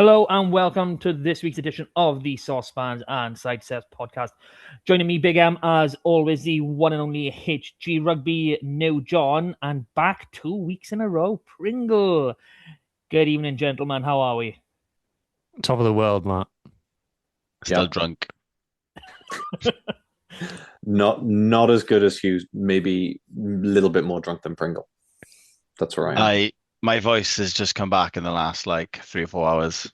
Hello and welcome to this week's edition of the Sosbans and Sidesteps podcast. Joining me, Big M, as always, the one and only HG Rugby, new Jon, and back 2 weeks in a row, Pringle. Good evening, gentlemen. How are we? Top of the world, Matt. Still drunk. Not as good as Hughes, maybe a little bit more drunk than Pringle. That's where I am. My voice has just come back in the last 3 or 4 hours.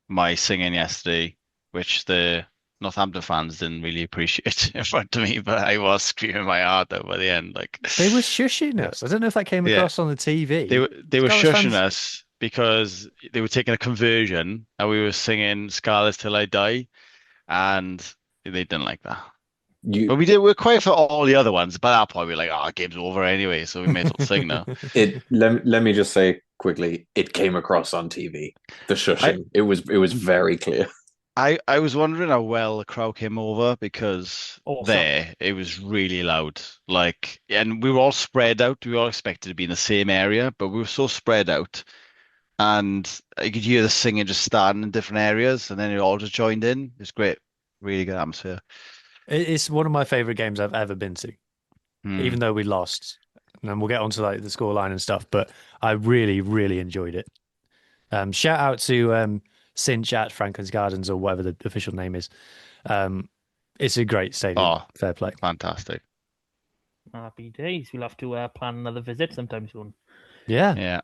My singing yesterday, which the Northampton fans didn't really appreciate in front of me, but I was screaming my heart out by the end. They were shushing us. I don't know if that came across on the TV. They were shushing us because they were taking a conversion and we were singing Scarlets Till I Die, and they didn't like that. But we're quiet for all the other ones. By that point, we were like, game's over anyway, so we may as well sing now. Let me just say quickly, it came across on TV. The shushing. It was very clear. I was wondering how well the crowd came over because Awesome. it was really loud. And we were all spread out. We all expected to be in the same area, but we were so spread out. And you could hear the singing just starting in different areas, and then it all just joined in. It's great. Really good atmosphere. It's one of my favorite games I've ever been to, even though we lost. And we'll get onto the scoreline and stuff, but I really, really enjoyed it. Shout out to Cinch at Franklin's Gardens or whatever the official name is. It's a great stadium. Fair play. Fantastic. Happy days. We'll have to plan another visit sometime soon. Yeah.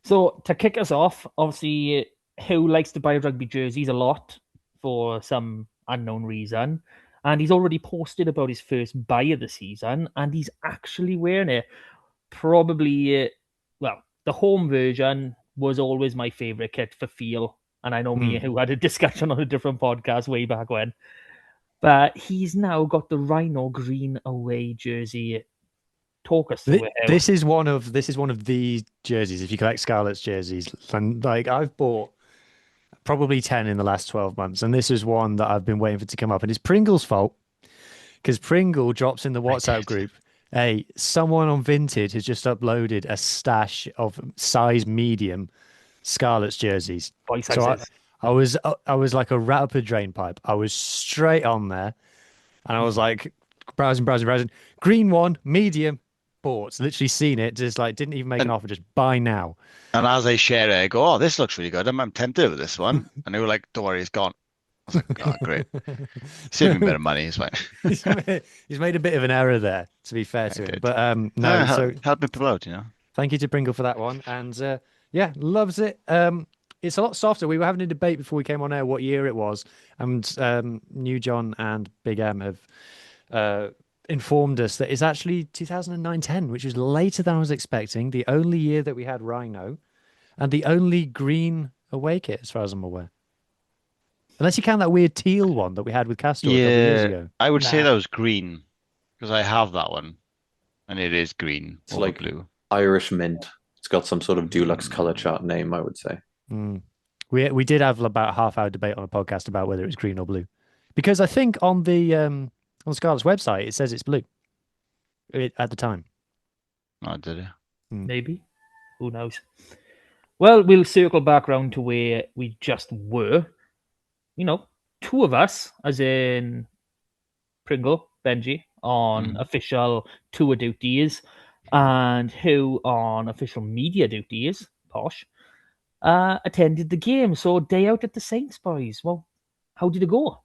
So to kick us off, obviously, Hugh likes to buy rugby jerseys a lot for some unknown reason, and he's already posted about his first buy of the season, and he's actually wearing it. Probably, the home version was always my favorite kit for feel, and I know me and Hugh had a discussion on a different podcast way back when. But he's now got the Rhino green away jersey. Talk us through it. This is one of the jerseys. If you collect Scarlets jerseys, and I've bought probably 10 in the last 12 months, and this is one that I've been waiting for to come up, and it's Pringle's fault because Pringle drops in the WhatsApp group, hey, someone on Vinted has just uploaded a stash of size medium Scarlets jerseys. So I was like a rat up a drain pipe. I was straight on there, and I was like browsing. Green one, medium, bought. Literally seen it, just didn't even make an offer, just buy now. And as I share it, I go, this looks really good. I'm tempted with this one. And they were like, don't worry, it's gone. I was like, great. Saving a bit of money, it's fine. He's made a bit of an error there, to be fair to him. But help me people out, Thank you to Pringle for that one. And loves it. It's a lot softer. We were having a debate before we came on air what year it was. And New Jon and Big M have informed us that it's actually 2009-10, which is later than I was expecting. The only year that we had Rhino, and the only green away kit, as far as I'm aware. Unless you count that weird teal one that we had with Castor a couple of years ago. I would say that was green because I have that one, and it is green. It's like blue, Irish mint. It's got some sort of Dulux color chart name, I would say. We did have about a half-hour debate on a podcast about whether it was green or blue, because I think on the Scarlet's website it says it's blue at the time. Oh, did it? Maybe. Who knows? Well, we'll circle back around to where we just were. Two of us, as in Pringle, Benji, on official tour duties, and who on official media duties, Posh, attended the game. So day out at the Saints, boys. Well, how did it go?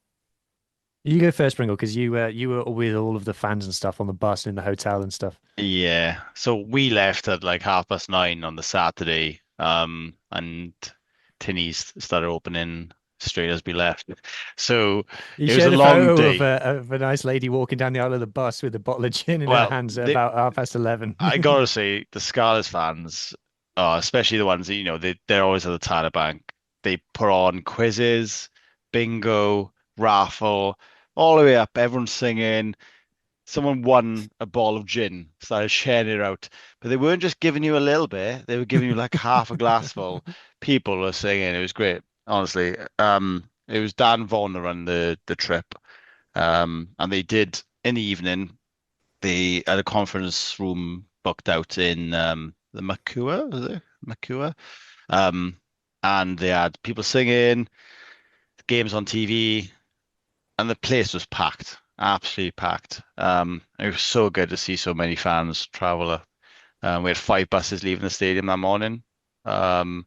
You go first, Pringle, because you were with all of the fans and stuff on the bus and in the hotel and stuff. Yeah. So we left at 9:30 on the Saturday, and Tinnies started opening straight as we left. So it was a long day. Of a nice lady walking down the aisle of the bus with a bottle of gin in her hands at about 11:30. I gotta say, the Scarlets fans, especially the ones that they're always at the Tanner Bank. They put on quizzes, bingo, raffle, all the way up. Everyone's singing. Someone won a bottle of gin, started sharing it out. But they weren't just giving you a little bit; they were giving you half a glass full. People were singing. It was great. Honestly, it was Dan Vaughan that ran the trip, and they did in the evening. They had a conference room booked out in the Makua, is it Makua? and they had people singing, games on TV, and the place was packed, absolutely packed. It was so good to see so many fans travel up. We had 5 buses leaving the stadium that morning. And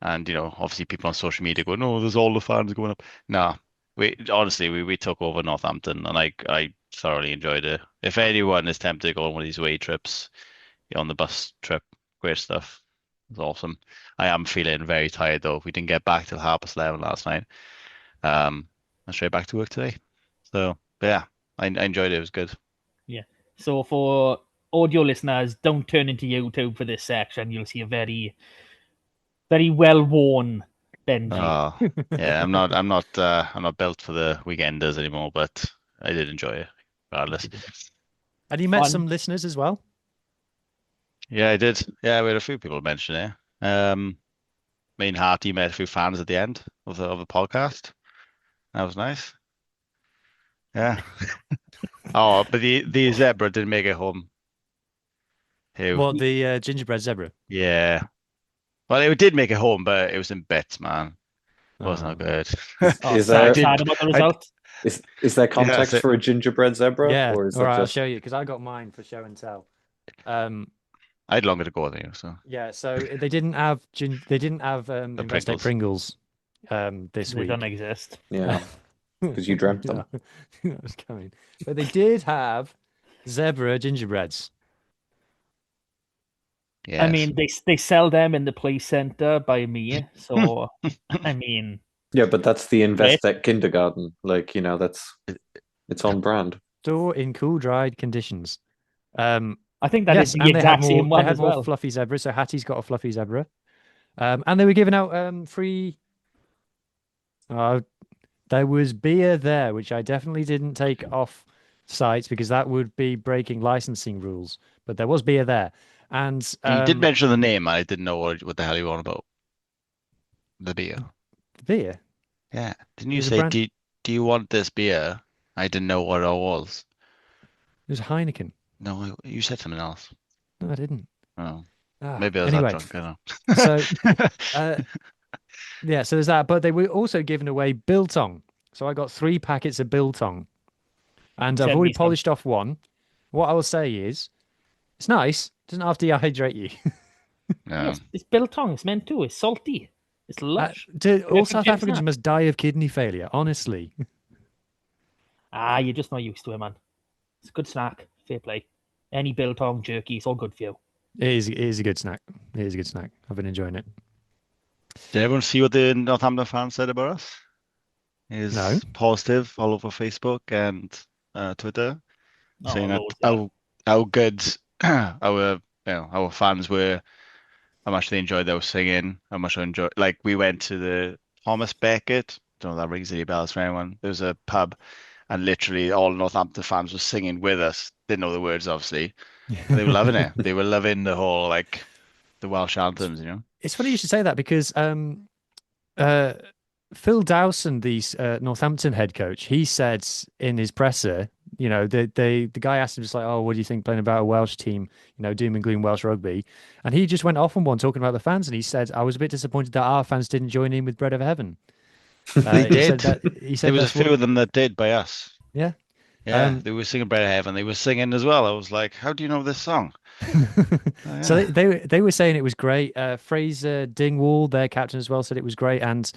obviously people on social media going, "Oh, there's all the fans going up." No, we took over Northampton, and I thoroughly enjoyed it. If anyone is tempted to go on one of these away trips, on the bus trip, great stuff. It was awesome. I am feeling very tired though. We didn't get back till 11:30 last night. And straight back to work today. So but yeah, I enjoyed it. It was good. Yeah. So for audio listeners, don't turn into YouTube for this section. You'll see a very, very well worn Benji. Yeah, I'm not built for the weekenders anymore, but I did enjoy it regardless. And you met Fun. some listeners as well? Yeah, I did. Yeah, we had a few people mention it. Me and Harty met a few fans at the end of the podcast. That was nice. Yeah. Oh, but the zebra didn't make it home. Who? What, the gingerbread zebra? Yeah. Well, it did make it home, but it was in bits, man. It wasn't good. Is Sad there about the result. is there context so- for a gingerbread zebra, Yeah, or is all that right, I'll just show you because I got mine for show and tell. I had longer to go than you, so Yeah, so they didn't have Investec Pringles this They week. don't exist. yeah? Because you dreamt them. Yeah, that was coming. But they did have zebra gingerbreads. yeah. I mean, they sell them in the play center by me. So I mean, Yeah, but that's the Right. Investec kindergarten. Like, it's on brand. Store in cool, dried conditions. I think that is Yes, the and they exact had same more. one They had as more well. fluffy zebras. So Hattie's got a fluffy zebra, and they were giving out free. There was beer there, which I definitely didn't take off site because that would be breaking licensing rules. But there was beer there, and You did mention the name. I didn't know what the hell you were on about. The beer. beer. Yeah. Didn't you There's a say, brand- do you want this beer? I didn't know what it was. It was Heineken. No, you said something else. No, I didn't. Oh, Ah, maybe I was anyway, that drunk. I so know. yeah, so there's that. But they were also giving away biltong. So I got 3 packets of biltong, and I've Send already me some. polished off one. What I will say is, it's nice. Doesn't have to dehydrate you. No. It's biltong. It's meant to. It's salty. It's lush. All South Chips Africans now. must die of kidney failure. Honestly, You're just not used to it, man. It's a good snack. Fair play. Any biltong jerky, it's all good for you. it is a good snack. It is a good snack. I've been enjoying it. Did everyone see what the Northampton fans said about us? Is No. positive all over Facebook and Twitter, saying that loads of how good our fans were, how much they enjoyed their singing, how much I enjoyed. Like we went to the Thomas Beckett. Don't know if that rings any bells for anyone. There was a pub, and literally all Northampton fans were singing with us. Didn't know the words, obviously. But they were loving it. They were loving the whole the Welsh anthems, It's funny you should say that because Phil Dowson, the Northampton head coach, he said in his presser, the guy asked him just like, "Oh, what do you think playing about a Welsh team? Doom and gloom Welsh rugby," and he just went off on one talking about the fans, and he said, "I was a bit disappointed that our fans didn't join in with Bread of Heaven." They did. He said There was a that's few what- of them that did by us. Yeah. Yeah, they were singing Bread of Heaven. They were singing as well. I was like, how do you know this song? Oh, So yeah. they were saying it was great. Fraser Dingwall, their captain as well, said it was great. And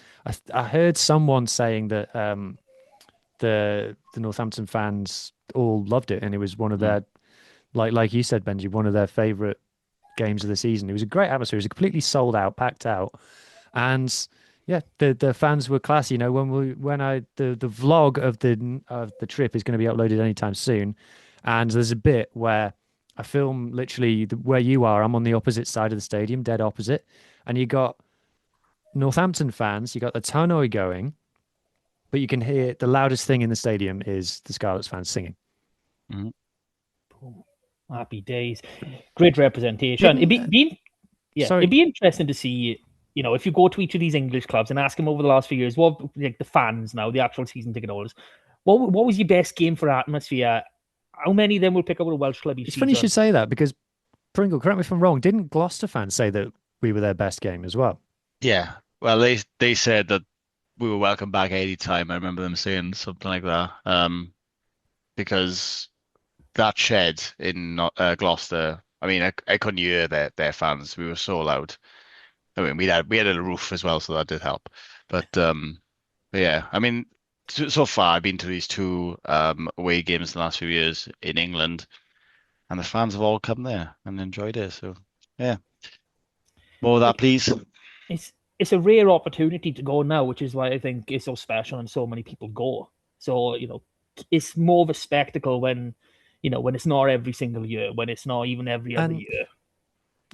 I heard someone saying that the Northampton fans all loved it, and it was one of their like you said, Benji, one of their favourite games of the season. It was a great atmosphere. It was completely sold out, packed out, and yeah, the fans were classy. The vlog of the trip is going to be uploaded anytime soon, and there's a bit where I film literally where you are. I'm on the opposite side of the stadium, dead opposite, and you got Northampton fans. You got the tannoy going, but you can hear the loudest thing in the stadium is the Scarlets fans singing. Mhm. Happy days. Great representation. It'd be interesting to see, if you go to each of these English clubs and ask them over the last few years, what, like the fans now, the actual season ticket holders, what was your best game for atmosphere? How many of them will pick up with a Welsh club each It's season? funny you should say that because Pringle, correct me if I'm wrong, didn't Gloucester fans say that we were their best game as well? Yeah, Well, they said that we were welcome back any time. I remember them saying something like that. Because that shed in Gloucester, I mean, I couldn't hear their fans. We were so loud. I mean, we had a roof as well, so that did help. But yeah, I mean, so far I've been to these two away games in the last few years in England, and the fans have all come there and enjoyed it. So yeah, more of that, please. It's a rare opportunity to go now, which is why I think it's so special and so many people go. So it's more of a spectacle when when it's not every single year, when it's not even every other year.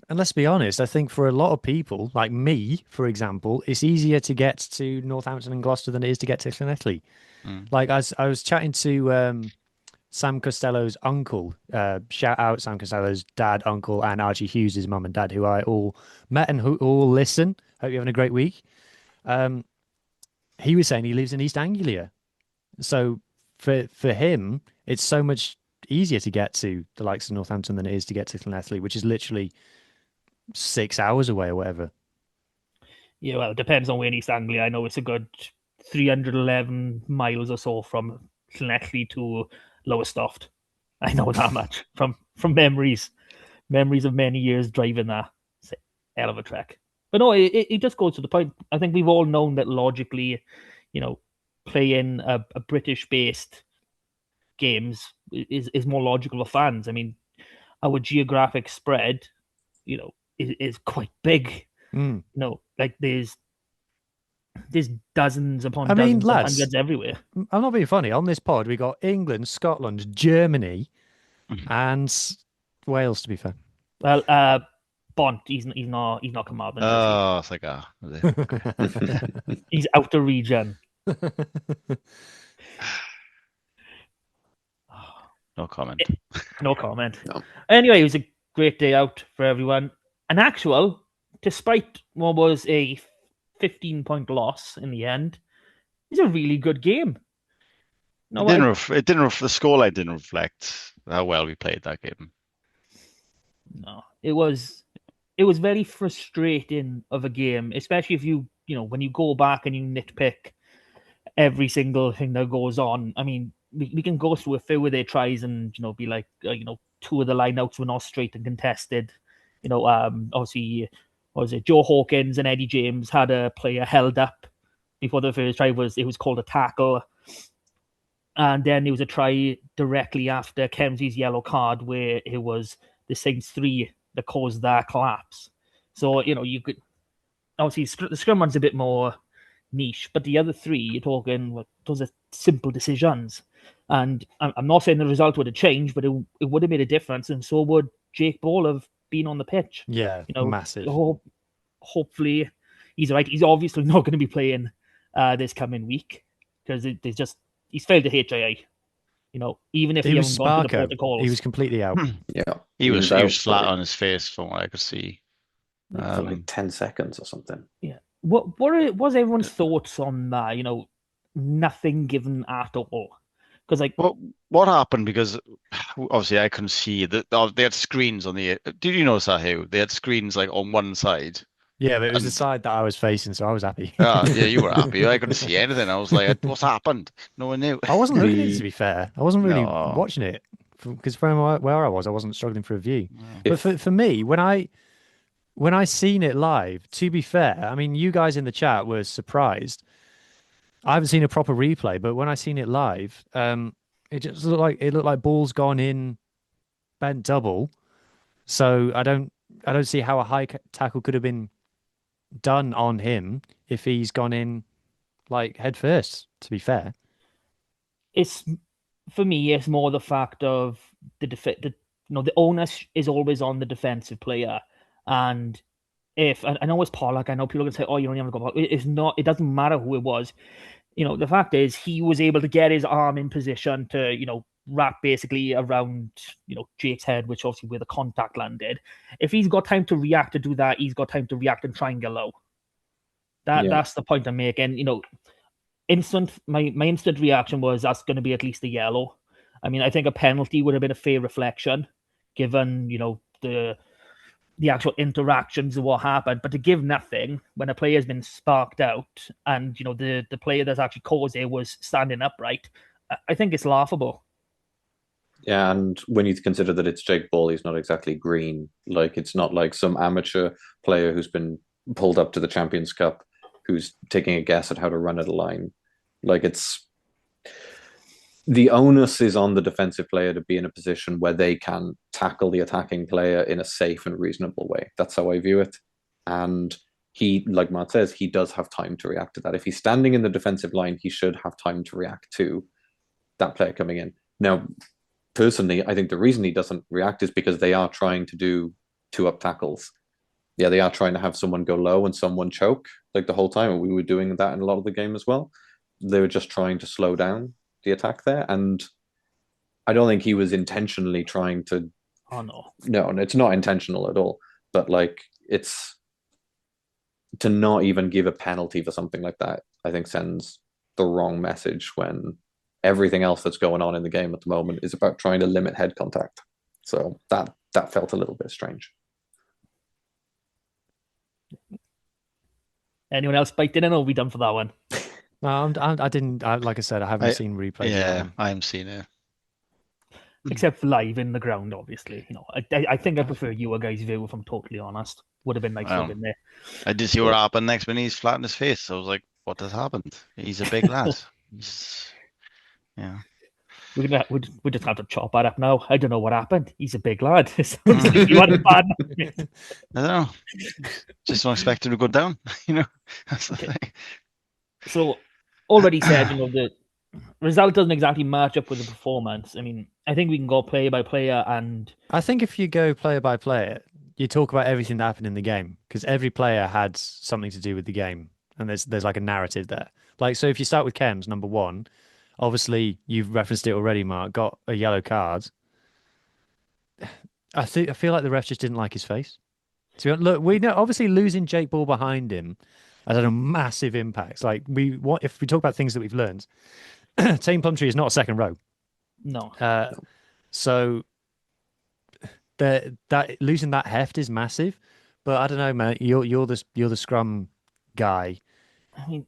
And let's be honest, I think for a lot of people, like me, for example, it's easier to get to Northampton and Gloucester than it is to get to Llanelli. Like I was chatting to Sam Costello's uncle. Shout out Sam Costello's dad, uncle, and Archie Hughes' mum and dad, who I all met and who all listen. Hope you're having a great week. He was saying he lives in East Anglia. So for him, it's so much easier to get to the likes of Northampton than it is to get to Llanelli, which is literally 6 hours away or whatever. Yeah, well, it depends on where in East Anglia. I know it's a good 311 miles or so from Llanelli to Lowestoft. I know that much from memories of many years driving that. It's a hell of a trek. But no, it just goes to the point. I think we've all known that logically, playing a British-based games is more logical for fans. I mean, our geographic spread, is quite big. Like there's dozens upon dozens of hundreds everywhere. I'm not being funny. On this pod, we got England, Scotland, Germany, and Wales. To be fair, well, Bont, he's not Carmarthen. Oh, it's like he's out of region. No comment. No comment. No. Anyway, it was a great day out for everyone. An actual, despite what was a 15-point loss in the end, it's a really good game. No, the scoreline didn't reflect how well we played that game. No, it was very frustrating of a game, especially if when you go back and you nitpick every single thing that goes on. I mean, we can go through a few of their tries and be like, two of the lineouts were not straight and contested. Obviously, what was it? Joe Hawkins and Eddie James had a player held up before the first try. It was called a tackle. And then there was a try directly after Kemsley's yellow card where it was the Saints 3 that caused that collapse. So, you could... Obviously, the scrum one's a bit more niche, but the other three, you're talking, those are simple decisions. And I'm not saying the result would have changed, but it would have made a difference, and so would Jake Ball have been on the pitch. Yeah, massive. Hopefully, he's right. He's obviously not going to be playing this coming week because he's failed the HIA. Even if he hasn't gone through the protocols, he was completely out. Yeah, he was flat on his face from what I could see. For like 10 seconds or something. Yeah. What was everyone's thoughts on that? Nothing given at all. Because what happened? Because obviously I couldn't see that they had screens on the. Did you notice that, Hugh? They had screens like on one side. Yeah, but it was the side that I was facing, so I was happy. Yeah, you were happy. I couldn't see anything. I was like, "What's happened?" No one knew. I wasn't looking at it, to be fair. I wasn't really watching it because from where I wasn't struggling for a view. But for me, when I seen it live, to be fair, I mean, you guys in the chat were surprised. I haven't seen a proper replay, but when I seen it live, it just looked like ball's gone in, bent double. So I don't see how a high tackle could have been done on him if he's gone in like head first. To be fair, for me, it's more the fact of the onus is always on the defensive player. And if I know it's Pollock, I know people are going to say, "Oh, you don't have to go back." It's not. It doesn't matter who it was. The fact is he was able to get his arm in position to wrap basically around Jake's head, which obviously where the contact landed. If he's got time to react to do that, he's got time to react and try and get low. That's the point I'm making. My instant reaction was that's going to be at least a yellow. I mean, I think a penalty would have been a fair reflection, given the the actual interactions of what happened. But to give nothing when a player's been sparked out and the player that's actually caused it was standing upright, I think it's laughable. Yeah, and when you consider that it's Jake Paul, he's not exactly green. Like, it's not like some amateur player who's been pulled up to the Champions Cup who's taking a guess at how to run at a line. Like, it's the onus is on the defensive player to be in a position where they can tackle the attacking player in a safe and reasonable way. That's how I view it. And he, like Matt says, he does have time to react to that. If he's standing in the defensive line, he should have time to react to that player coming in. Now, personally, I think the reason he doesn't react is because they are trying to do 2-up tackles. Yeah, they are trying to have someone go low and someone choke like the whole time. And we were doing that in a lot of the game as well. They were just trying to slow down the attack there. And I don't think he was intentionally trying to. Oh, no. No, it's not intentional at all. But like, it's to not even give a penalty for something like that, I think sends the wrong message when everything else that's going on in the game at the moment is about trying to limit head contact. So that felt a little bit strange. Anyone else bite in, or are we done for that one? No, I didn't. Like I said, I haven't seen replays. Yeah, I haven't seen it. Except for live in the ground, obviously. I think I prefer your guys' view, if I'm totally honest. Would have been nice to have been there. I did see what happened next when he's flat in his face. I was like, what has happened? He's a big lad. Yeah. We just have to chop that up now. I don't know what happened. He's a big lad. It sounds like you had a bad night. I don't know. Just don't expect him to go down. That's the thing. So, already said, the result doesn't exactly match up with the performance. I mean, I think we can go player by player, and I think if you go player by player, you talk about everything that happened in the game because every player had something to do with the game, and there's like a narrative there. Like, so if you start with Kems, number one, obviously you've referenced it already, Mark, got a yellow card. I feel like the ref just didn't like his face. So look, we know obviously losing Jake Ball behind him has had a massive impact. Like if we talk about things that we've learned, Team Plumtree is not a second row. No. So that losing that heft is massive. But I don't know, man. You're the scrum guy. I mean,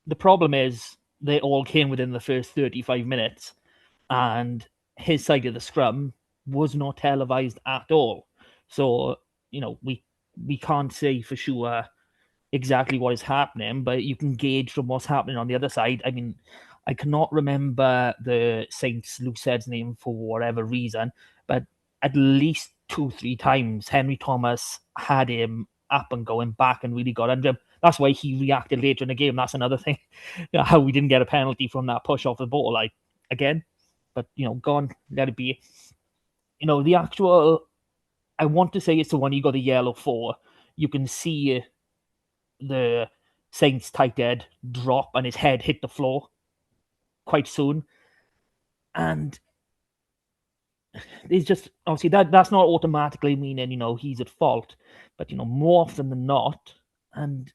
the problem is they all came within the first 35 minutes, and his side of the scrum was not televised at all. So we can't say for sure exactly what is happening, but you can gauge from what's happening on the other side. I mean, I cannot remember the Saints Luced's name for whatever reason, but at least 2-3 times Henry Thomas had him up and going back and really got under him. That's why he reacted later in the game. That's another thing, how we didn't get a penalty from that push off the ball, like again. But gone, let it be. The actual, I want to say it's the one you got a yellow for. You can see the Saints tight head drop and his head hit the floor quite soon. And it's just, obviously, that's not automatically meaning, he's at fault. But, more often than not, and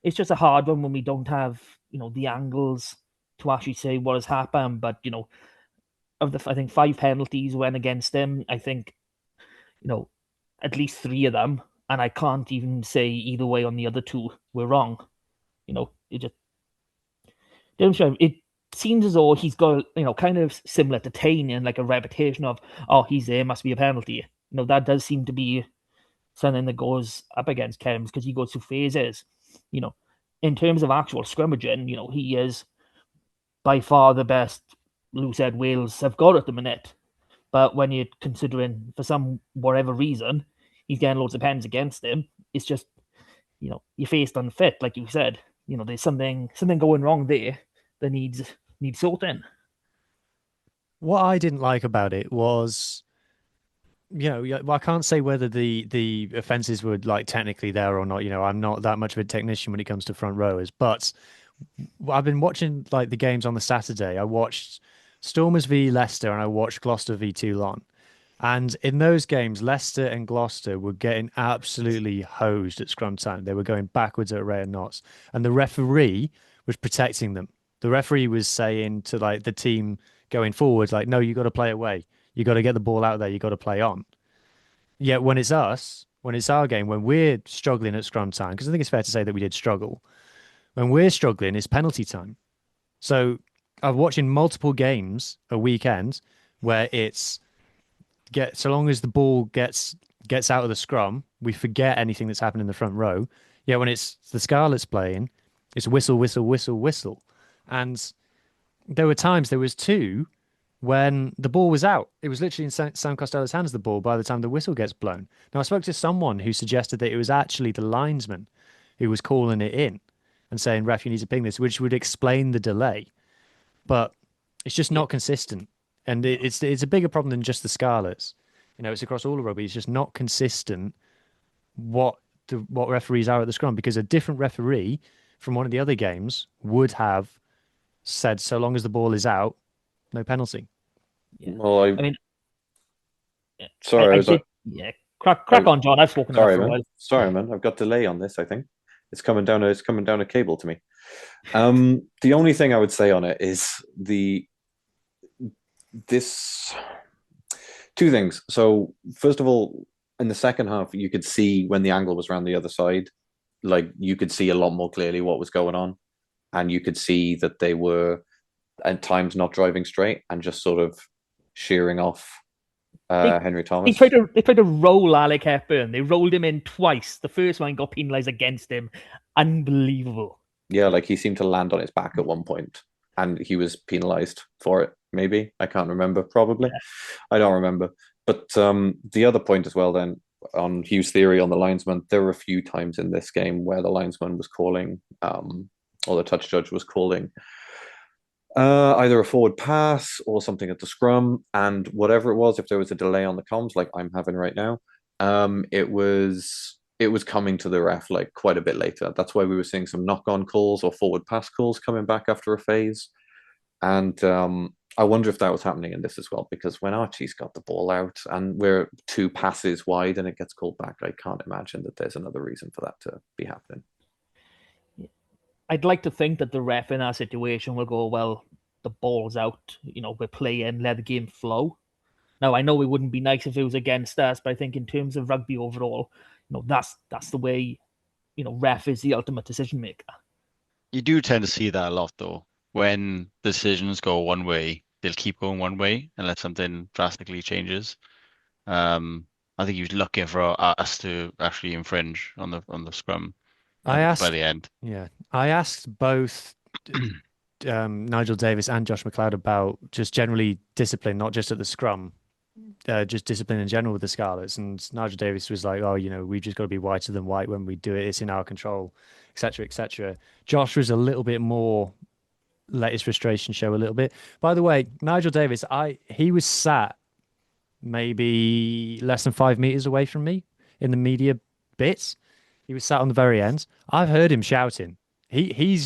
it's just a hard one when we don't have, the angles to actually say what has happened. But, of the, I think 5 penalties went against him. I think, at least 3 of them, and I can't even say either way on the other 2 were wrong. It just, it seems as though he's got, kind of similar to Tane and like a reputation of, oh, he's there, must be a penalty. That does seem to be something that goes up against Kems because he goes through phases. In terms of actual scrimmaging, he is by far the best loosehead Wales have got at the minute. But when you're considering, for some whatever reason, he's getting loads of pens against him, it's just, your face unfit, like you said. There's something going wrong there that needs sorting. What I didn't like about it was, I can't say whether the offences were like technically there or not. I'm not that much of a technician when it comes to front rowers, but I've been watching like the games on the Saturday. I watched Stormers v Leicester and I watched Gloucester v Toulon. And in those games, Leicester and Gloucester were getting absolutely hosed at scrum time. They were going backwards at a rate of knots. And the referee was protecting them. The referee was saying to like the team going forward, like, no, you got to play away. You got to get the ball out there. You got to play on. Yet when it's us, when it's our game, when we're struggling at scrum time, because I think it's fair to say that we did struggle. When we're struggling, it's penalty time. So I'm watching multiple games a weekend where it's so long as the ball gets out of the scrum, we forget anything that's happened in the front row. Yeah, when it's the Scarlets playing, it's whistle, whistle, whistle, whistle. And there was two when the ball was out. It was literally in Sam Costello's hands, the ball, by the time the whistle gets blown. Now, I spoke to someone who suggested that it was actually the linesman who was calling it in and saying, ref, you need to ping this, which would explain the delay. But it's just not consistent. And it's a bigger problem than just the Scarlets. It's across all of rugby. It's just not consistent what referees are at the scrum, because a different referee from one of the other games would have said, so long as the ball is out, no penalty. Yeah. Well, I mean, sorry, I was did. Yeah, crack on, John. I've spoken enough sorry, for a man. while. Sorry, man. I've got delay on this. I think it's coming down. It's coming down a cable to me. The only thing I would say on it is this two things. So first of all, in the second half, you could see when the angle was around the other side, like you could see a lot more clearly what was going on, and you could see that they were at times not driving straight and just sort of shearing off Henry Thomas. They tried to roll Alec Hepburn. They rolled him in twice. The first one got penalised against him. Unbelievable. Yeah, like he seemed to land on his back at one point, and he was penalised for it. Maybe I can't remember. Probably, Yeah. I don't remember. But the other point as well, then on Hugh's theory on the linesman, there were a few times in this game where the linesman was calling, or the touch judge was calling either a forward pass or something at the scrum, and whatever it was, if there was a delay on the comms, like I'm having right now, it was coming to the ref like quite a bit later. That's why we were seeing some knock-on calls or forward pass calls coming back after a phase, and I wonder if that was happening in this as well, because when Archie's got the ball out and we're two passes wide and it gets called back, I can't imagine that there's another reason for that to be happening. I'd like to think that the ref in that situation will go, well, the ball's out, we're playing, let the game flow. Now, I know it wouldn't be nice if it was against us, but I think in terms of rugby overall, that's the way, ref is the ultimate decision maker. You do tend to see that a lot, though. When decisions go one way, they'll keep going one way unless something drastically changes. I think he was looking for us to actually infringe on the scrum by the end. Yeah, I asked both Nigel Davies and Josh McLeod about just generally discipline, not just at the scrum, just discipline in general with the Scarlets. And Nigel Davies was like, "Oh, we've just got to be whiter than white when we do it. It's in our control, etc., etc." Josh was a little bit more, let his frustration show a little bit. By the way, Nigel Davies, he was sat maybe less than 5 meters away from me in the media bits. He was sat on the very end. I've heard him shouting. He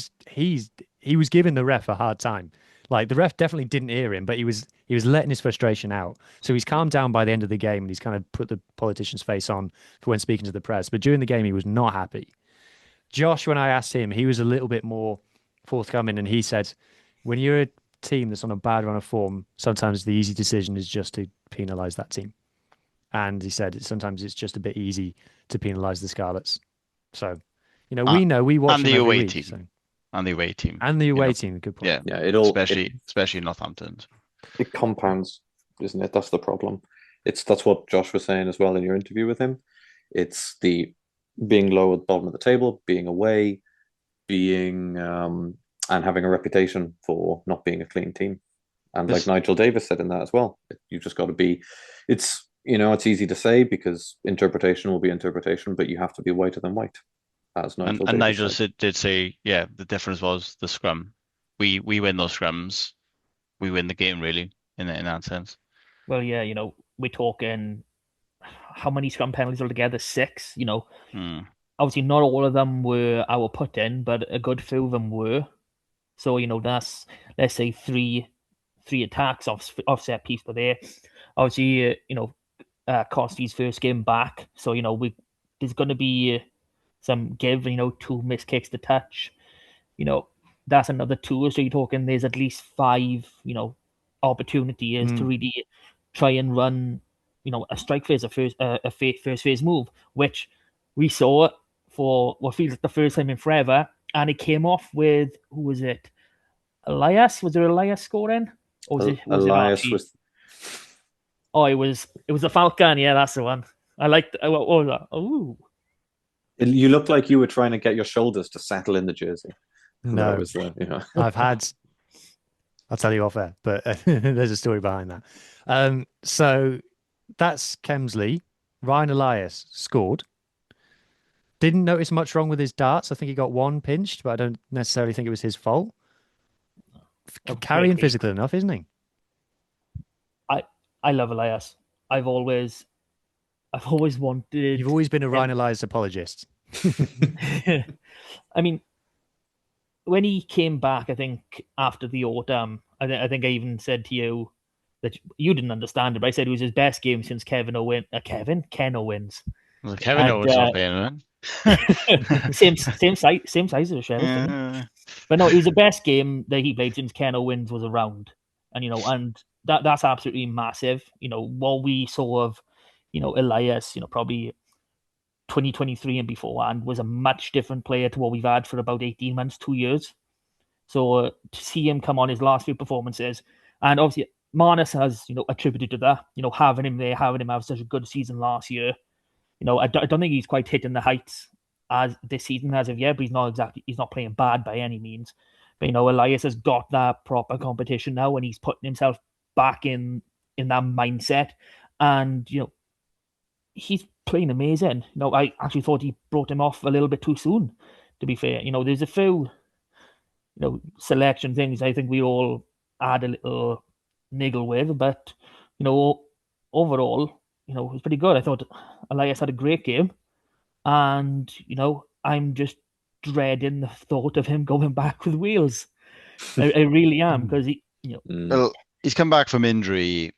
was giving the ref a hard time. Like the ref definitely didn't hear him, but he was letting his frustration out. So he's calmed down by the end of the game, and he's kind of put the politician's face on for when speaking to the press. But during the game, he was not happy. Josh, when I asked him, he was a little bit more forthcoming, and he said, when you're a team that's on a bad run of form, sometimes the easy decision is just to penalise that team. And he said sometimes it's just a bit easy to penalise the Scarlets. So, we watch and them the every away week, team. So. And the away team. And the away team, good point. Yeah, especially Northampton. It compounds, isn't it? That's the problem. That's what Josh was saying as well in your interview with him. It's the being low at the bottom of the table, being away, being and having a reputation for not being a clean team. And like Nigel Davies said in that as well, you've just got to be. It's easy to say because interpretation will be interpretation, but you have to be whiter than white. As Nigel and Davies Nigel did say, yeah, the difference was the scrum. We win those scrums, we win the game really in that sense. Well, yeah, we're talking how many scrum penalties altogether? 6. Obviously not all of them were our put in, but a good few of them were. So that's, let's say, three attacks off set piece per there. Obviously, Costy's first game back, so there's going to be some give. 2 missed kicks to touch. That's another 2. So you're talking there's at least 5. Opportunities to really try and run a strike phase, first phase move, which we saw for what feels like the first time in forever, and it came off with, who was it? Elias? Was there Elias scoring? Or was it Elias Archie? was. Oh, it was the Falcon. Yeah, that's the one. I liked. What was that? Oh, You looked like you were trying to get your shoulders to settle in the jersey. That No, was the. I've had. I'll tell you off air, but there's a story behind that. So that's Kemsley. Ryan Elias scored. Didn't notice much wrong with his darts. I think he got one pinched, but I don't necessarily think it was his fault. Carrying physical enough, isn't he? I love Elias. I've always wanted. You've always been a Ryan Elias apologist. I mean, when he came back, I think after the autumn, I think I even said to you that you didn't understand it, but I said it was his best game since Ken Owens. Well, Kevin Owens not playing, man. same size as a sheriff. Yeah. But no, it was the best game that he played since Ken Owens was around, and that's absolutely massive. What we saw of, Elias, probably 2023 and beforehand was a much different player to what we've had for about 18 months, 2 years. So to see him come on his last few performances, and obviously Marnus has, attributed to that, having him there, having him have such a good season last year. I don't think he's quite hitting the heights as this season as of yet, but he's not playing bad by any means. But Elias has got that proper competition now, and he's putting himself back in that mindset, and he's playing amazing. I actually thought he brought him off a little bit too soon. To be fair, there's a few selection things I think we all had a little niggle with, but overall, it was pretty good. I thought Elias had a great game, and I'm just dreading the thought of him going back with Wales. I really am, because Well, he's come back from injury,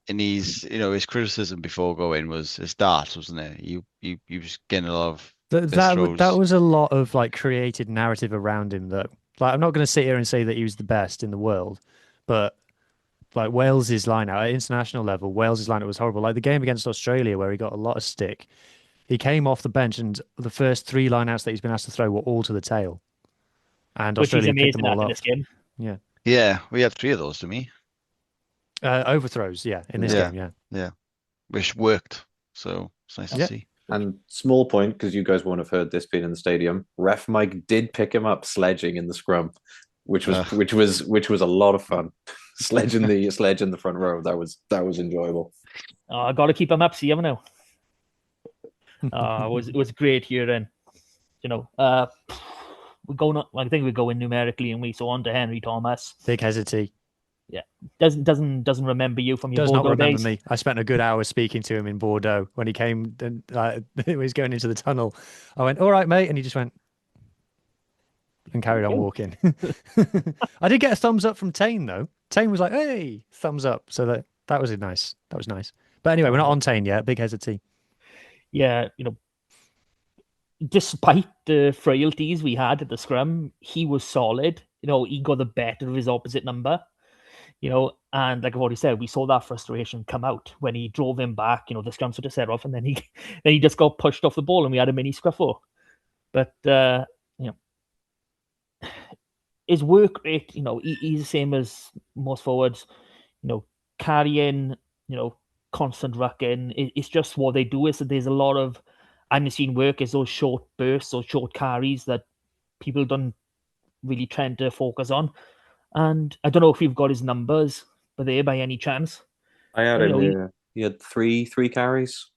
and his criticism before going was his darts, wasn't it? You was getting a lot of that was a lot of like created narrative around him. That, like, I'm not going to sit here and say that he was the best in the world, but like Wales's line-out at international level, Wales's line-out was horrible. Like the game against Australia, where he got a lot of stick, he came off the bench, and the first three line-outs that he's been asked to throw were all to the tail, and which he's Australia picked them amazing all at in up. this game. Yeah, we had 3 of those to me. Overthrows, in this game, Which worked. So it's nice to see. And small point, because you guys won't have heard this being in the stadium, Ref Mike did pick him up sledging in the scrum, which was a lot of fun. Sledge in the front row. That was enjoyable. I got to keep him up, see him now. It was great hearing. We're going. I think we're going numerically, and we saw on to Henry Thomas. Big hesitate. Yeah, doesn't remember you from your Does Bordeaux not remember days. me. I spent a good hour speaking to him in Bordeaux when he came and he was going into the tunnel. I went, "All right, mate," and he just went and carried on walking. I did get a thumbs up from Tane though. Tane was like, "Hey, thumbs up!" So that was nice. That was nice. But anyway, we're not on Tane yet. Big hesitate. Yeah, despite the frailties we had at the scrum, he was solid. He got the better of his opposite number. And like I've already said, we saw that frustration come out when he drove him back. The scrum sort of set off, and then he just got pushed off the ball, and we had a mini scruffle. But his work rate, he's the same as most forwards. Carrying, constant rucking. It's just what they do. Is that there's a lot of unseen work. Is those short bursts or short carries that people don't really tend to focus on. And I don't know if you've got his numbers, but there by any chance. I had him. He had three carries.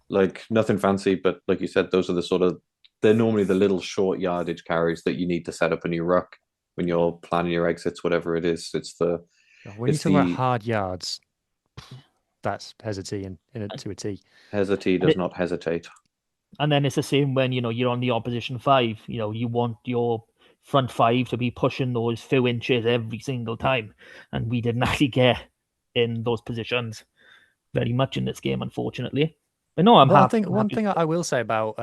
Like nothing fancy, but like you said, those are they're normally the little short yardage carries that you need to set up a new ruck when you're planning your exits, whatever it is. When you talk about hard yards, that's hesitating to a T. Hesitate does not hesitate. And then it's the same when you're on the opposition 5. You want your front 5 to be pushing those few inches every single time, and we didn't actually get in those positions very much in this game, unfortunately. But no, I'm happy. One thing I will say about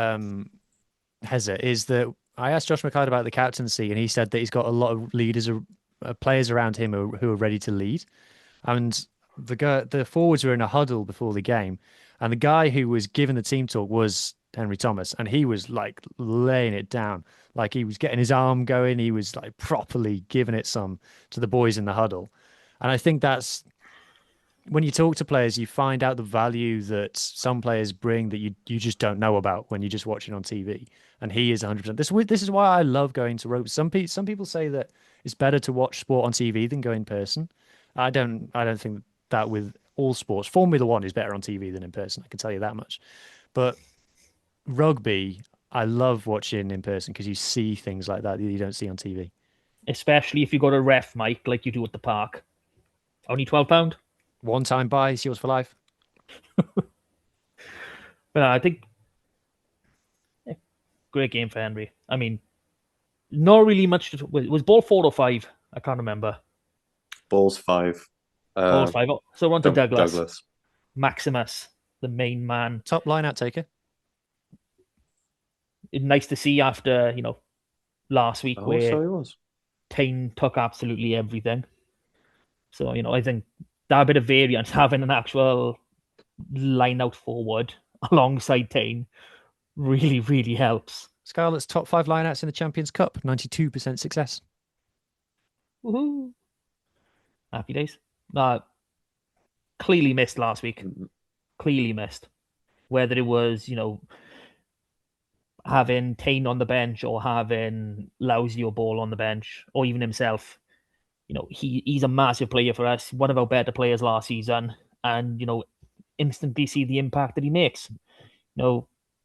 Heza is that I asked Josh McLeod about the captaincy, and he said that he's got a lot of leaders, players around him who are ready to lead. And the forwards were in a huddle before the game, and the guy who was giving the team talk was Henry Thomas, and he was like laying it down, like he was getting his arm going, he was like properly giving it some to the boys in the huddle, and I think that's when you talk to players, you find out the value that some players bring that you just don't know about when you're just watching on TV. And he is 100%. This is why I love going to ropes. Some people say that it's better to watch sport on TV than go in person. I don't think that with all sports. Formula One is better on TV than in person. I can tell you that much. But rugby, I love watching in person because you see things like that you don't see on TV. Especially if you got a ref mic like you do at the park. Only £12. One time buy, it's yours for life. But I think great game for Henry. I mean, not really much. Was ball 4 or 5? I can't remember. Balls 5. Ball 5. So we're on to Douglas. Douglas. Maximus, the main man. Top line out taker. Nice to see after, last week where so he was. Tane took absolutely everything. So, I think that bit of variance, having an actual line out forward alongside Tane really, really helps. Scarlets top 5 lineouts in the Champions Cup, 92% success. Woohoo! Happy days. Clearly missed last week. Clearly missed. Whether it was, having Tane on the bench or having Lousy or Ball on the bench or even himself. He's a massive player for us, one of our better players last season, and instantly see the impact that he makes.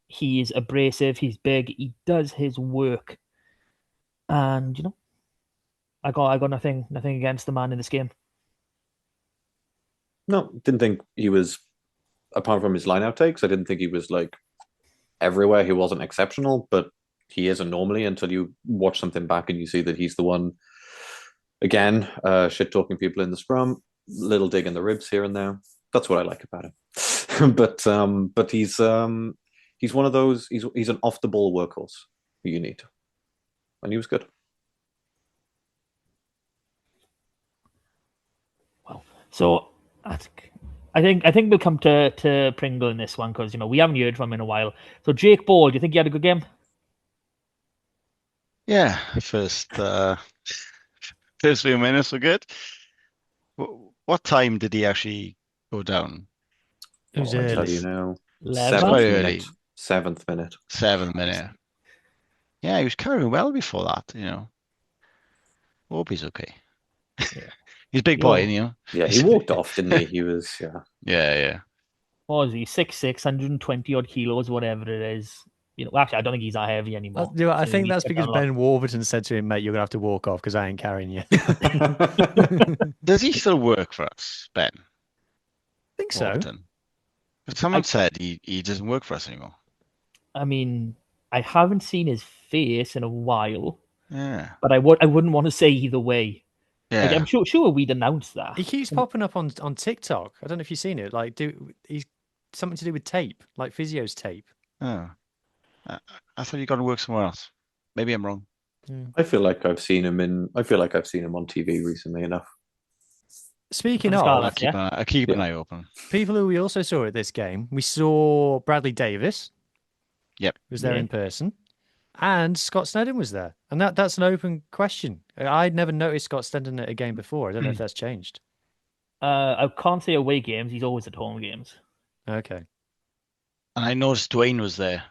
He is abrasive, he's big, he does his work, and I got nothing against the man in this game. No, didn't think he was, apart from his line-out takes, I didn't think he was like everywhere. He wasn't exceptional, but he isn't normally until you watch something back and you see that he's the one. Again, shit-talking people in the scrum, little dig in the ribs here and there. That's what I like about him. but he's one of those. He's an off-the-ball workhorse who you need, and he was good. Well, so I think we'll come to Pringle in this one because we haven't heard from him in a while. So Jake Ball, do you think he had a good game? Yeah, first few minutes were good. What time did he actually go down? It was I'll tell early. you now. 11? Seventh minute. 7th minute. Yeah, he was carrying well before that. Hope he's okay. Yeah. He's a big boy, Yeah, he walked off, didn't he? He was, yeah. Yeah. What was he? 6'6", 120 odd kilos, whatever it is. Actually, I don't think he's that heavy anymore. I think that's because Ben Warburton said to him, mate, you're going to have to walk off because I ain't carrying you. Does he still work for us, Ben? I think so. Warburton? But someone said he doesn't work for us anymore. I mean, I haven't seen his face in a while. Yeah. But I wouldn't want to say either way. Yeah. I'm sure we'd announce that. He keeps popping up on TikTok. I don't know if you've seen it. Like, he's something to do with tape, like physio's tape. Oh. I thought you got to work somewhere else. Maybe I'm wrong. I feel like I've seen him on TV recently enough. Speaking of, I keep an eye open. People who we also saw at this game, we saw Bradley Davies. Yep. Was there in person. And Scott Snedden was there. And that's an open question. I'd never noticed Scott Snedden at a game before. I don't know if that's changed. I can't say away games. He's always at home games. Okay. And I noticed Dwayne was there,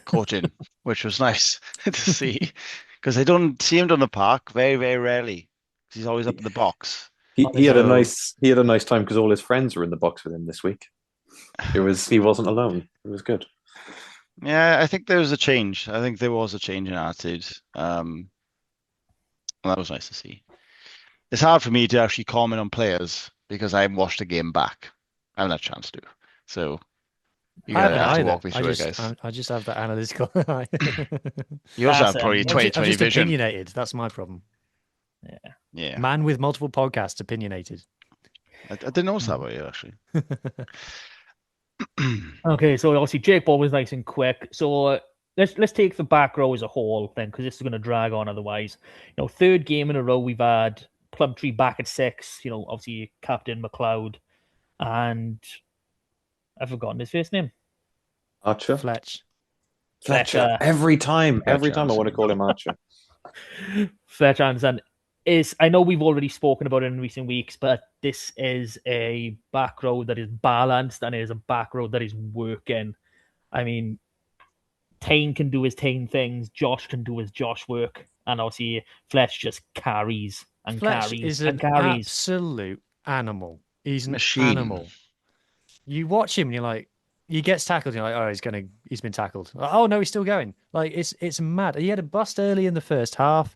coaching, which was nice to see. Because I don't see him on the park very, very rarely. He's always up in the box. He had a nice time because all his friends were in the box with him this week. He wasn't alone. It was good. Yeah, I think there was a change. I think there was a change in attitude. And that was nice to see. It's hard for me to actually comment on players because I haven't watched the game back. I haven't had a chance to. So you have to walk me through it, guys. I just have that analytical. You also have probably 20/20 vision. Opinionated. That's my problem. Yeah. Man with multiple podcasts, opinionated. I didn't notice that about you, actually. Okay, so obviously Jake Ball was nice and quick. So let's take the back row as a whole then, because this is going to drag on otherwise. Third game in a row we've had Plumtree back at 6. Obviously Captain McLeod, and I've forgotten his first name. Archer. Fletch. Fletcher. Every time I Fletcher. want to call him Archer. Fletcher Anderson I know we've already spoken about it in recent weeks, but this is a back row that is balanced and it is a back row that is working. I mean, Tane can do his Tane things, Josh can do his Josh work, and obviously Fletch just carries and Fletch carries is and an carries. absolute animal. He's an Machine. animal. You watch him and you're like, he gets tackled, and you're like, oh, he's been tackled. Oh no, he's still going. Like it's mad. He had a bust early in the first half,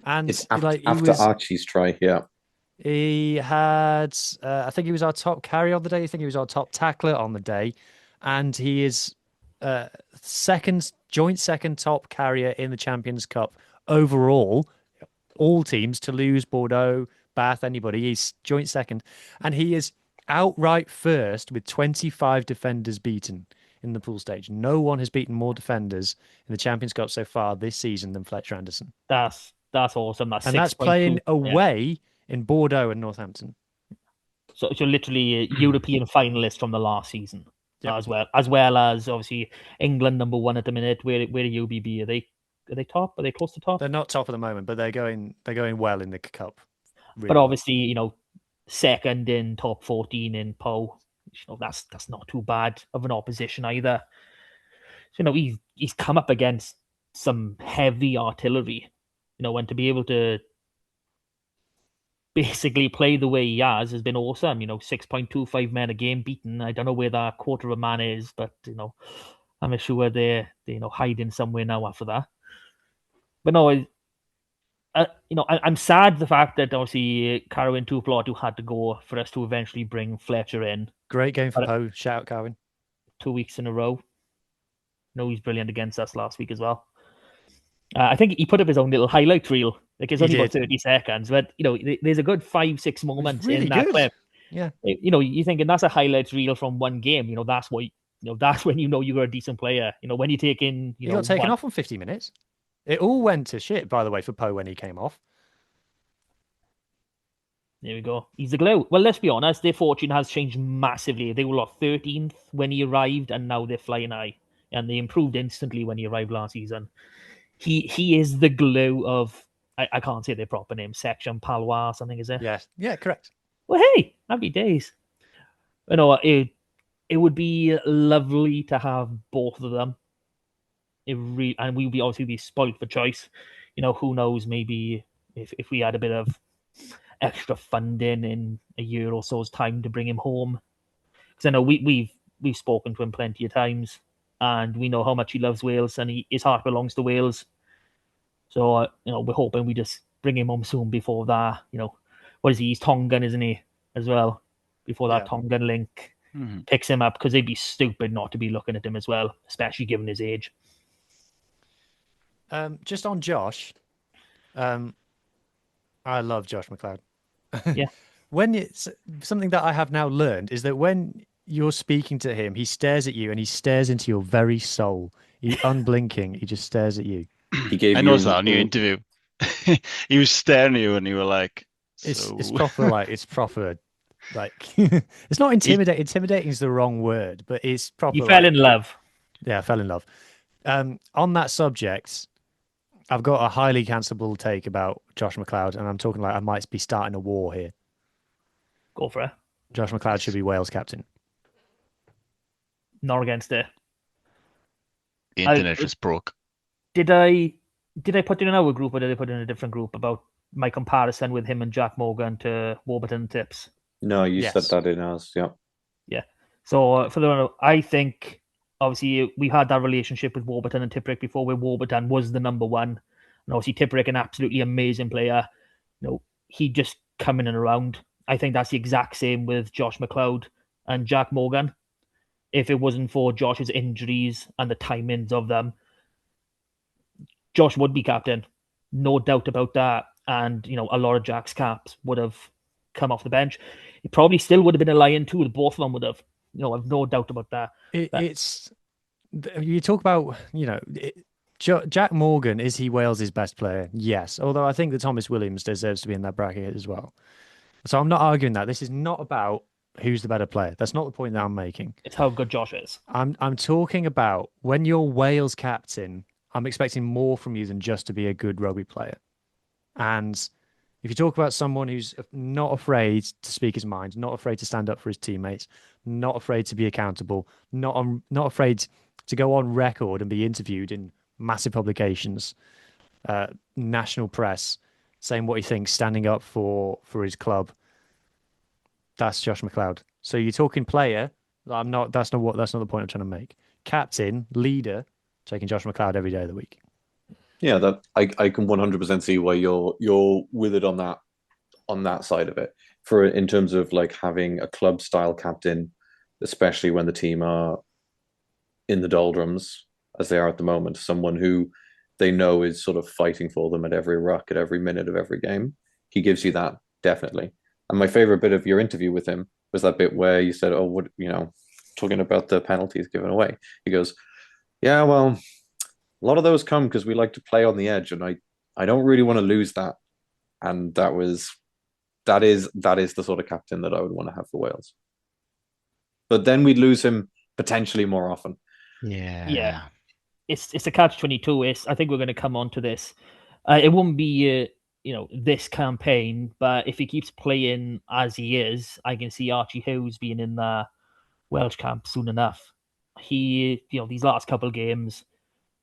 and It's after Archie's try. Yeah, he had. I think he was our top carrier on the day. I think he was our top tackler on the day, and he is joint second top carrier in the Champions Cup overall. All teams, Toulouse, Bordeaux, Bath, anybody. He's joint second, and he is outright first with 25 defenders beaten in the pool stage. No one has beaten more defenders in the Champions Cup so far this season than Fletcher Anderson. That's awesome. And that's playing away in Bordeaux and Northampton. So literally a European finalist from the last season, as well as obviously England #1 at the minute. Where UBB are they top? Are they close to top? They're not top at the moment, but they're going well in the cup. Really but obviously, second in top 14 in Po. That's not too bad of an opposition either. So, he's come up against some heavy artillery, and to be able to basically play the way he has been awesome. 6.25 men a game beaten. I don't know where that quarter of a man is, but I'm sure they're hiding somewhere now after that. But no, I'm sad the fact that obviously Carwyn Tuplot had to go for us to eventually bring Fletcher in. Great game for Poe. Shout out Carwyn. 2 weeks in a row. He's brilliant against us last week as well. I think he put up his own little highlight reel. Like it's only about 30 seconds, but there's a good 5-6 moments really in that clip. Yeah. You're thinking that's a highlight reel from one game. That's what that's when you're a decent player. When you take in he got taken off on 50 minutes. It all went to shit, by the way, for Poe when he came off. There we go. He's the glue. Well, let's be honest. Their fortune has changed massively. They were 13th when he arrived, and now they're flying high. And they improved instantly when he arrived last season. He is the glue of, I can't say their proper name, Section Palois, something, is it? Yes. Yeah, correct. Well, hey, happy days. It would be lovely to have both of them. And we would obviously be spoiled for choice. Who knows, maybe if we had a bit of extra funding in a year or so's time to bring him home. Because I know we've spoken to him plenty of times, and we know how much he loves Wales, and his heart belongs to Wales. So, we're hoping we just bring him home soon before that. What is he? He's Tongan, isn't he, as well? Before that Tongan link picks him up, because they'd be stupid not to be looking at him as well, especially given his age. Just on Josh, I love Josh McLeod. Yeah. When it's something that I have now learned is that when you're speaking to him, he stares at you and he stares into your very soul. He unblinking. He just stares at you. I noticed that on your interview. He was staring at you and you were like, it's proper it's not intimidating. Intimidating is the wrong word, but it's proper. You fell in love. Yeah, I fell in love. On that subject, I've got a highly cancelable take about Josh McLeod, and I'm talking like I might be starting a war here. Go for it. Josh McLeod should be Wales captain. Not against it. The internet just broke. Did I put it in our group, or did I put it in a different group about my comparison with him and Jack Morgan to Warburton and Tips? No, you said that in ours. Yeah. Yeah. So I think obviously we had that relationship with Warburton and Tipperick before, where Warburton was the number one, and obviously Tipperick, an absolutely amazing player. He just coming in around. I think that's the exact same with Josh McLeod and Jack Morgan. If it wasn't for Josh's injuries and the timings of them, Josh would be captain, no doubt about that. And a lot of Jack's caps would have come off the bench. It probably still would have been a Lion too. Both of them would have. I've no doubt about that. It's you talk about Jack Morgan, is he Wales's best player? Yes. Although I think that Thomas Williams deserves to be in that bracket as well. So I'm not arguing that. This is not about who's the better player. That's not the point that I'm making. It's how good Josh is. I'm talking about when you're Wales captain, I'm expecting more from you than just to be a good rugby player. And if you talk about someone who's not afraid to speak his mind, not afraid to stand up for his teammates, not afraid to be accountable, not afraid to go on record and be interviewed in massive publications, national press, saying what he thinks, standing up for his club. That's Josh McLeod. So you're talking player. I'm not. That's not the point I'm trying to make. Captain, leader, taking Josh McLeod every day of the week. Yeah, that I can 100% see why you're with it on that side of it. For in terms of like having a club style captain, especially when the team are in the doldrums as they are at the moment, someone who they know is sort of fighting for them at every ruck, at every minute of every game. He gives you that, definitely. And my favorite bit of your interview with him was that bit where you said, "Oh, what talking about the penalties given away." He goes, "Yeah, well, a lot of those come because we like to play on the edge, and I don't really want to lose that." And that is the sort of captain that I would want to have for Wales. But then we'd lose him potentially more often. Yeah. It's a catch-22. I think we're going to come on to this. It won't be this campaign, but if he keeps playing as he is, I can see Archie Hughes being in the Welsh camp soon enough. He, these last couple of games,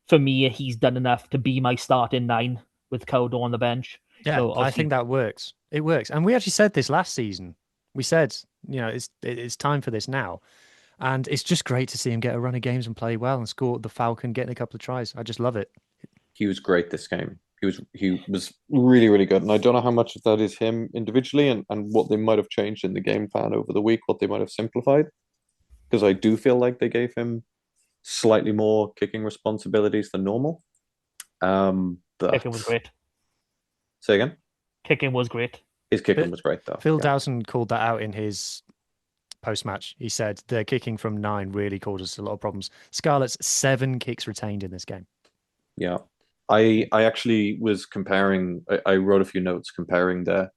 for me, he's done enough to be my starting 9 with Cowdo on the bench. Yeah, So I think that works. It works, and we actually said this last season. We said, it's time for this now, and it's just great to see him get a run of games and play well and score the Falcon, getting a couple of tries. I just love it. He was great this game. He was really, really good. And I don't know how much of that is him individually and what they might have changed in the game plan over the week, what they might have simplified. Because I do feel like they gave him slightly more kicking responsibilities than normal. But kicking was great. Say again? Kicking was great. His kicking was great, though. Phil Dowson called that out in his post-match. He said the kicking from 9 really caused us a lot of problems. Scarlets 7 kicks retained in this game. Yeah. I actually was comparing. I wrote a few notes comparing their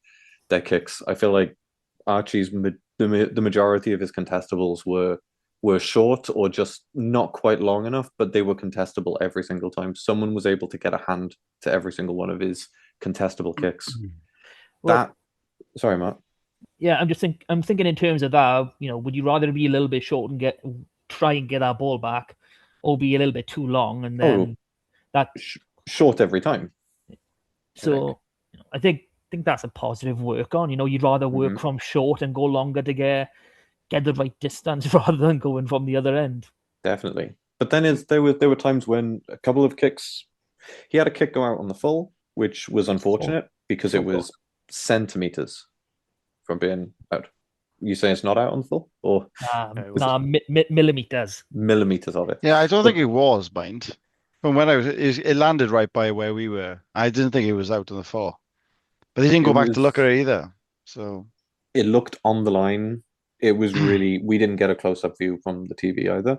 kicks. I feel like Archie's the majority of his contestables were short or just not quite long enough, but they were contestable every single time. Someone was able to get a hand to every single one of his contestable kicks. Well, sorry, Matt. Yeah, I'm thinking in terms of that. Would you rather be a little bit short and try and get our ball back, or be a little bit too long and then that short every time? So I think that's a positive work on. You'd rather work from short and go longer to get the right distance rather than going from the other end. Definitely. But then there were times when a couple of kicks, he had a kick go out on the full, which was unfortunate because it was centimeters from being out. You say it's not out on the full, or millimeters? Millimeters of it. Yeah, I don't think it was, mind. From when it landed right by where we were. I didn't think it was out on the full, but they didn't go back to look at it either. So it looked on the line. It was really, we didn't get a close-up view from the TV either.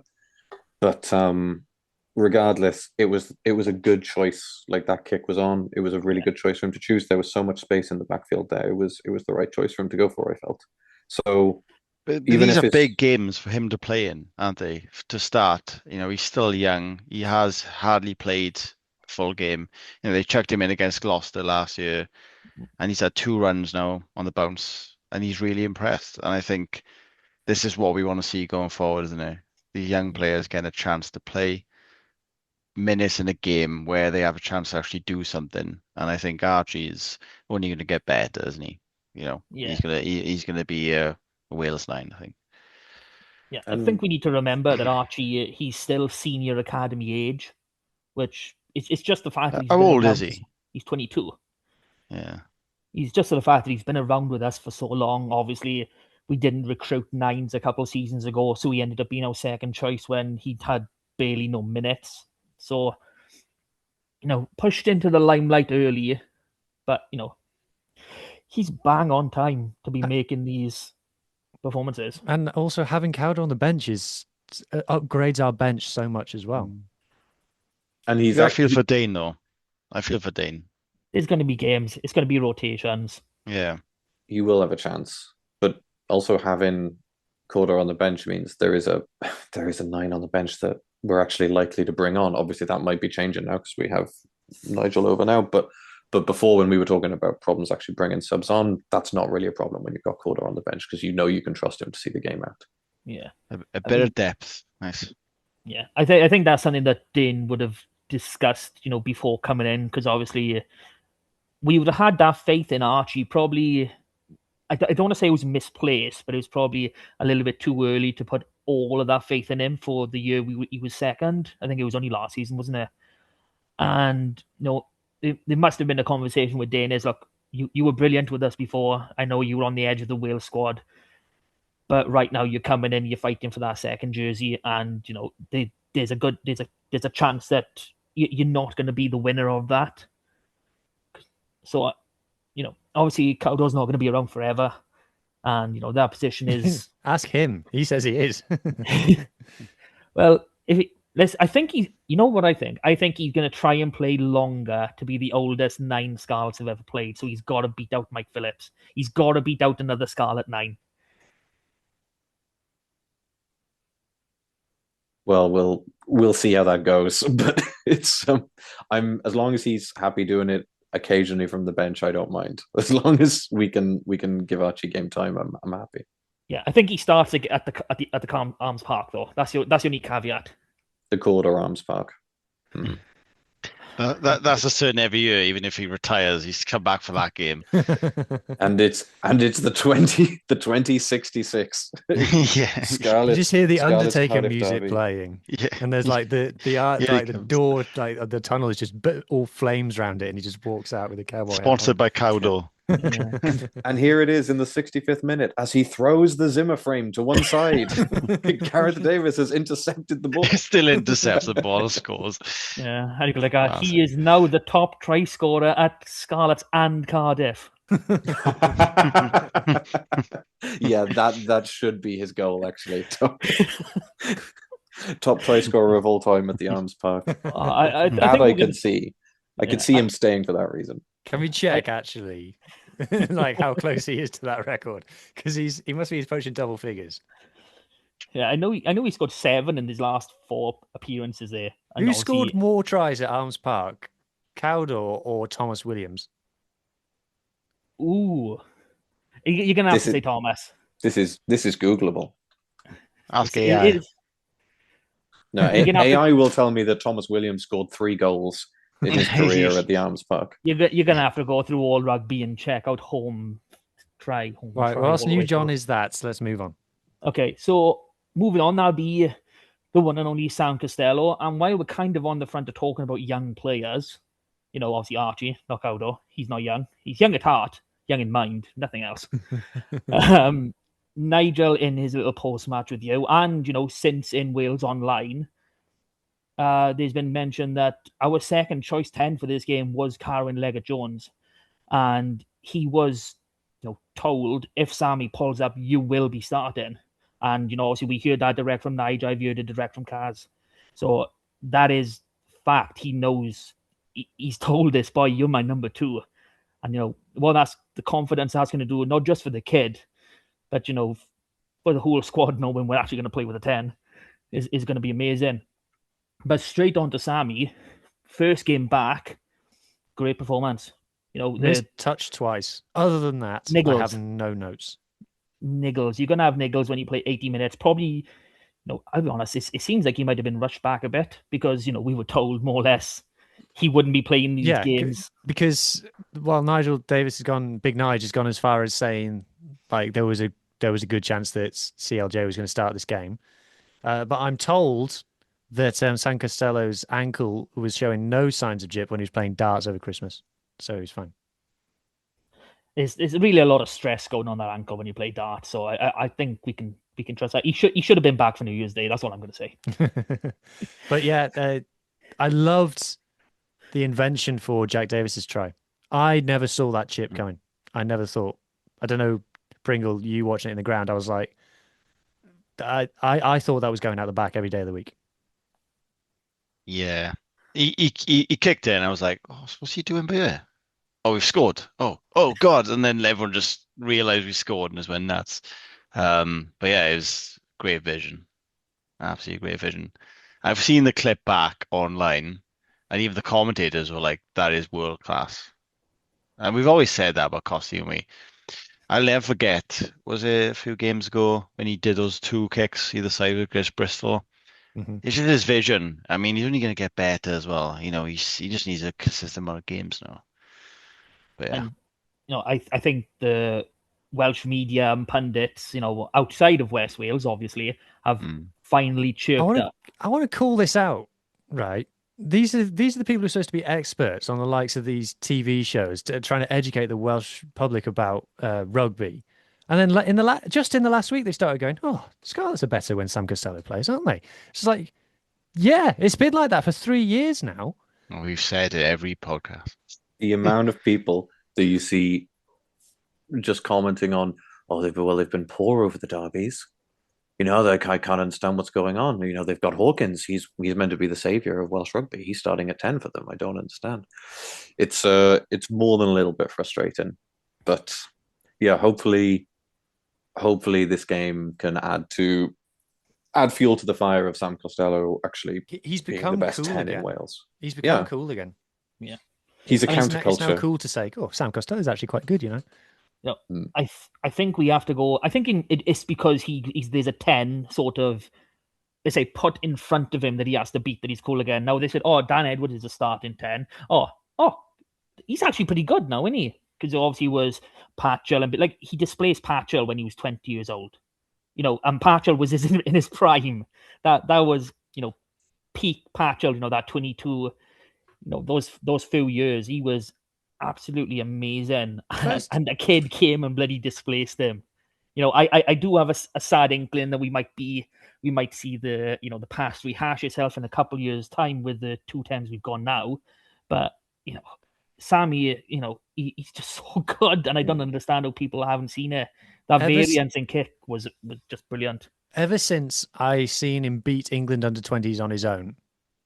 But regardless, it was a good choice. Like, that kick was on. It was a really good choice for him to choose. There was so much space in the backfield there. It was the right choice for him to go for, I felt. So but these are big games for him to play in, aren't they? To start, he's still young. He has hardly played a full game. They chucked him in against Gloucester last year, and he's had 2 runs now on the bounce, and he's really impressed. And I think this is what we want to see going forward, isn't it? The young players getting a chance to play minutes in a game where they have a chance to actually do something. And I think Archie's only going to get better, isn't he? He's gonna be a Wales 9, I think. Yeah, I think we need to remember that Archie, he's still senior academy age, which it's just the fact that how old is he? He's 22. Yeah. He's just the fact that he's been around with us for so long. Obviously, we didn't recruit 9s a couple of seasons ago, so he ended up being our second choice when he'd had barely no minutes. So, pushed into the limelight early, but, he's bang on time to be making these performances. And also having Cowder on the bench upgrades our bench so much as well. And he's I feel actually for Dean though. I feel for Dean. There's going to be games. It's going to be rotations. Yeah. he will have a chance, but also having Corder on the bench means there is a there is a 9 on the bench that we're actually likely to bring on. Obviously, that might be changing now because we have Nigel over now, but before, when we were talking about problems actually bringing subs on, that's not really a problem when you've got Corder on the bench because you know you can trust him to see the game out. Yeah. A bit of depth. Nice. Yeah. I think that's something that Dane would have discussed, before coming in, because obviously we would have had that faith in Archie. Probably, I don't want to say it was misplaced, but it was probably a little bit too early to put all of that faith in him for the year he was second. I think it was only last season, wasn't it? And there must have been a conversation with Dane. Is look, you were brilliant with us before. I know you were on the edge of the Wales squad, but right now you're coming in, you're fighting for that second jersey, and there's a chance that you're not going to be the winner of that. So obviously Cowdo's not going to be around forever, and that position is. Ask him. He says he is. Well, I think he's. You know what I think? I think he's going to try and play longer to be the oldest 9 Scarlets have ever played. So he's got to beat out Mike Phillips. He's got to beat out another Scarlet 9. Well, we'll see how that goes, but it's I'm as long as he's happy doing it occasionally from the bench, I don't mind. As long as we can give Archie game time, I'm happy. Yeah, I think he starts at the Arms Park though. That's your unique caveat. The Corder Arms Park. That's a certain every year. Even if he retires, he's come back for that game. and it's the 2066. Yeah. Scarlets, you just hear the Scarlets Undertaker Cardiff music Derby. playing, Yeah. and there's like the art, Here like he the comes. door, like the tunnel is just all flames around it, and he just walks out with a cowboy hat Sponsored on. by Cowdo. Yeah. And here it is in the 65th minute as he throws the Zimmer frame to one side. Gareth Davies has intercepted the ball. Still intercepts the ball, scores. Yeah, and you go like, he is now the top try scorer at Scarlets and Cardiff. Yeah, that should be his goal, actually. Top try scorer of all time at the Arms Park. I could see. I could see him staying for that reason. Can we check actually, like how close he is to that record? Because he must be approaching double figures. Yeah, I know he scored 7 in his last 4 appearances there. And Who scored more tries at Arms Park, Cowdor or Thomas Williams? Ooh, you're gonna have to say Thomas. This is Googleable. Ask AI. No, AI will tell me that Thomas Williams scored 3 goals in his career at the Arms Park. You're gonna have to go through all rugby and check out home try. Right, what else new John is that? So let's move on. Okay, so moving on, that'll be the one and only Sam Costello. And while we're kind of on the front of talking about young players, obviously Archie, not Cowdo, he's not young. He's young at heart, young in mind, nothing else. Nigel, in his little post-match with you, and, since in Wales Online, there's been mention that our second choice 10 for this game was Carwyn Leggett-Jones. And he was, told, if Sammy pulls up, you will be starting. And, obviously we heard that direct from Nige, I've heard it direct from Kaz. So that is fact. He knows, he's told this boy, you're my number 2. And, that's the confidence that's going to do, not just for the kid, but, for the whole squad, knowing we're actually going to play with a 10 is going to be amazing. But straight on to Sammy, first game back, great performance. Missed touch twice. Other than that, niggles. I have no notes. Niggles. You're going to have niggles when you play 80 minutes. Probably, I'll be honest, it seems like he might have been rushed back a bit because, we were told more or less he wouldn't be playing these games. Because, Nigel Davies has gone, Big Nige has gone as far as saying, like, there was a good chance that CLJ was going to start this game. But I'm told that San Costello's ankle was showing no signs of jip when he was playing darts over Christmas. So he's fine. There's really a lot of stress going on that ankle when you play darts. So I think we can trust that. He should have been back for New Year's Day. That's what I'm going to say. But yeah, I loved the invention for Jack Davis's try. I never saw that chip coming. I never thought. I don't know, Pringle, you watching it in the ground, I was like, I thought that was going out the back every day of the week. Yeah. he kicked in. I was like, oh, what's he doing here? Oh, we've scored. Oh God! And then everyone just realized we scored and just went nuts. But yeah, it was great vision. Absolutely great vision. I've seen the clip back online, and even the commentators were like, "That is world class." And we've always said that about Koscielny. I'll never forget. Was it a few games ago when he did those two kicks either side with Chris Bristol? Mhm. It's just his vision. I mean, he's only going to get better as well. He just needs a consistent amount of games now. But yeah. And I think the Welsh media and pundits, outside of West Wales, obviously, have Mm. finally chirped up. I want to call this out, right? These are the people who are supposed to be experts on the likes of these TV shows, trying to educate the Welsh public about rugby. And then just in the last week, they started going, "Oh, Scarlets are better when Sam Costello plays, aren't they?" It's like, yeah, it's been like that for 3 years now. Well, we've said it every podcast. The amount of people that you see just commenting on, oh, they've been poor over the derbies. I can't understand what's going on. They've got Hawkins. He's meant to be the savior of Welsh rugby. He's starting at 10 for them. I don't understand. It's more than a little bit frustrating, but yeah, hopefully this game can add fuel to the fire of Sam Costello actually He's being the become best cool 10 in again. Wales. He's become Yeah. cool again. Yeah. He's a And it's now counterculture. cool to say, "Oh, Sam Costello is actually quite good," I think we have to go. I think it's because there's a 10 sort of, they say, put in front of him that he has to beat, that he's cool again. Now they said, oh, Dan Edwards is a starting 10. Oh, he's actually pretty good now, isn't he? Because obviously he was Patchell, and like he displaced Patchell when he was 20 years old. And Patchell was in his prime. That was peak Patchell. That 22. Those few years, he was absolutely amazing. And the kid came and bloody displaced him. I do have a sad inkling that we might see the past rehash itself in a couple of years' time with the 2 times we've gone now. But Sammy, he's just so good, and I don't understand how people haven't seen it. That variance in kick was just brilliant. Ever since I seen him beat England under-20s on his own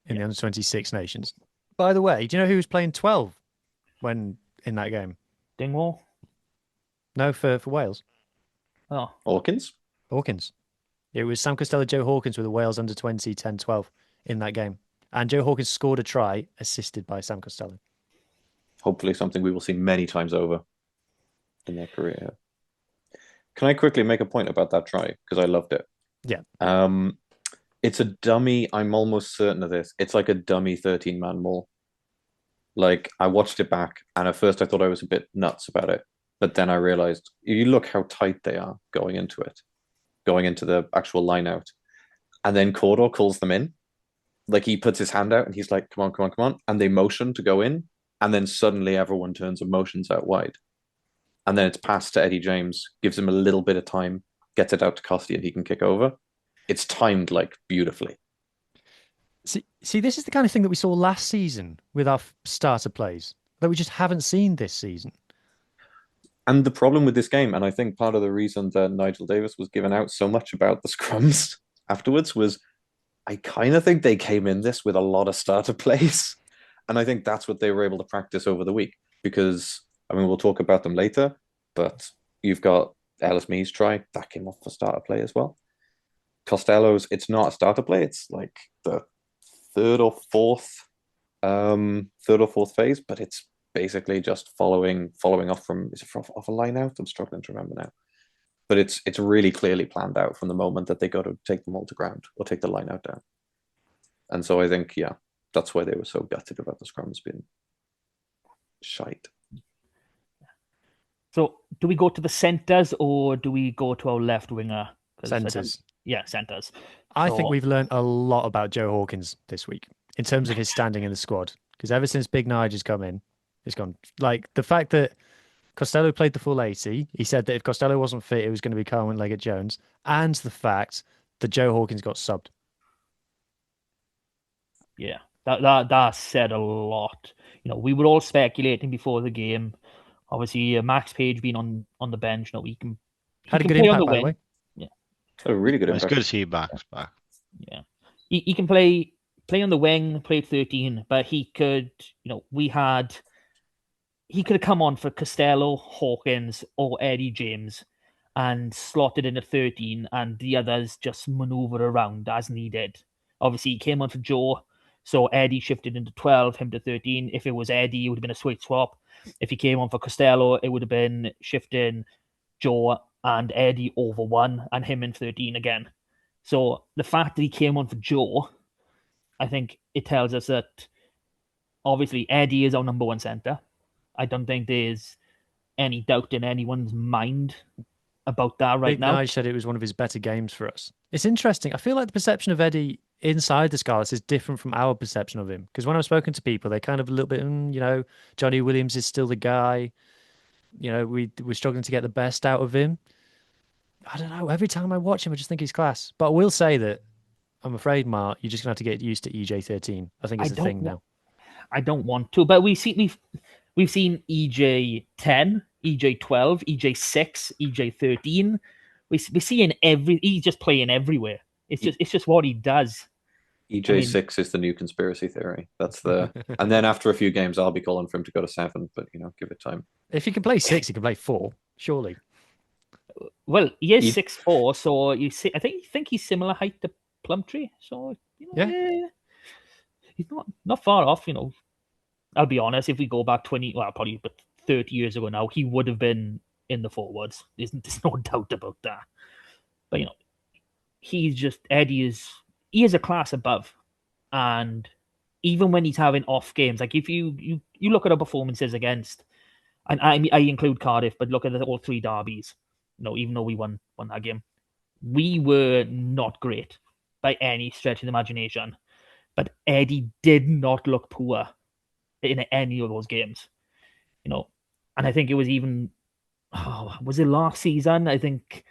in the under-26 nations. By the way, do you know who was playing 12 when in that game? Dingwall? No, for Wales. Oh. Hawkins? It was Sam Costello, Joe Hawkins with the Wales under-20 10-12 in that game. And Joe Hawkins scored a try assisted by Sam Costello. Hopefully something we will see many times over in their career. Can I quickly make a point about that try? Because I loved it. Yeah. It's a dummy. I'm almost certain of this. It's like a dummy 13-man maul. Like, I watched it back, and at first I thought I was a bit nuts about it. But then I realized, you look how tight they are going into the actual line out. And then Cordor calls them in. Like, he puts his hand out, and he's like, come on. And they motion to go in. And then suddenly everyone turns and motions out wide. And then it's passed to Eddie James, gives him a little bit of time, gets it out to Costi, and he can kick over. It's timed like beautifully. See, this is the kind of thing that we saw last season with our starter plays that we just haven't seen this season. And the problem with this game, and I think part of the reason that Nigel Davies was given out so much about the scrums afterwards, was I kind of think they came in this with a lot of starter plays. And I think that's what they were able to practice over the week. Because, I mean, we'll talk about them later, but you've got Ellis Mees try, that came off a starter play as well. Costello's, it's not a starter play, it's like the third or fourth phase, but it's basically just following off from, is it off a line out? I'm struggling to remember now. But it's really clearly planned out from the moment that they go to take them all to ground or take the line out down. And so I think, yeah, that's why they were so gutted about the scrums being shite. So do we go to the centres or do we go to our left winger? Centres. Yeah, centres. I think we've learned a lot about Joe Hawkins this week in terms of his standing in the squad. Because ever since Big Nige has come in, it's gone. Like the fact that Costello played the full 80, he said that if Costello wasn't fit, it was going to be Carwyn Leggett-Jones, and the fact that Joe Hawkins got subbed. Yeah, that said a lot. We were all speculating before the game. Obviously, Max Page being on the bench, he can had a good impact, by the way. Yeah, a really good impact. It's good to see he back. Yeah, he can play play on the wing, played 13, but he could, he could have come on for Costello, Hawkins, or Eddie James and slotted in at 13, and the others just maneuver around as needed. Obviously, he came on for Joe, so Eddie shifted into 12, him to 13. If it was Eddie, it would have been a switch swap. If he came on for Costello, it would have been shifting Joe and Eddie over 1 and him in 13 again. So the fact that he came on for Joe, I think it tells us that obviously Eddie is our number 1 centre. I don't think there's any doubt in anyone's mind about that right Big now. Nige said it was one of his better games for us. It's interesting. I feel like the perception of Eddie inside the Scarlets is different from our perception of him. Because when I've spoken to people, they're kind of a little bit, Johnny Williams is still the guy. We're struggling to get the best out of him. I don't know. Every time I watch him, I just think he's class. But I will say that I'm afraid, Mark, you're just going to have to get used to EJ13. I think it's a thing now. I don't want to, but we've seen EJ10, EJ12, EJ6, EJ13. We're seeing he's just playing everywhere. It's just what he does. EJ6 is the new conspiracy theory. And then after a few games, I'll be calling for him to go to 7, but give it time. If he can play 6, he can play 4, surely. Well, he is 6'4", so you see, I think he's similar height to Plumtree, so he's not far off. I'll be honest. If we go back probably 30 years ago now, he would have been in the forwards. There's no doubt about that. But Eddie is a class above, and even when he's having off games, like if you look at our performances against, and I include Cardiff, but look at all 3 derbies. Even though we won that game, we were not great by any stretch of the imagination. But Eddie did not look poor in any of those games, and I think it was even, was it last season? I think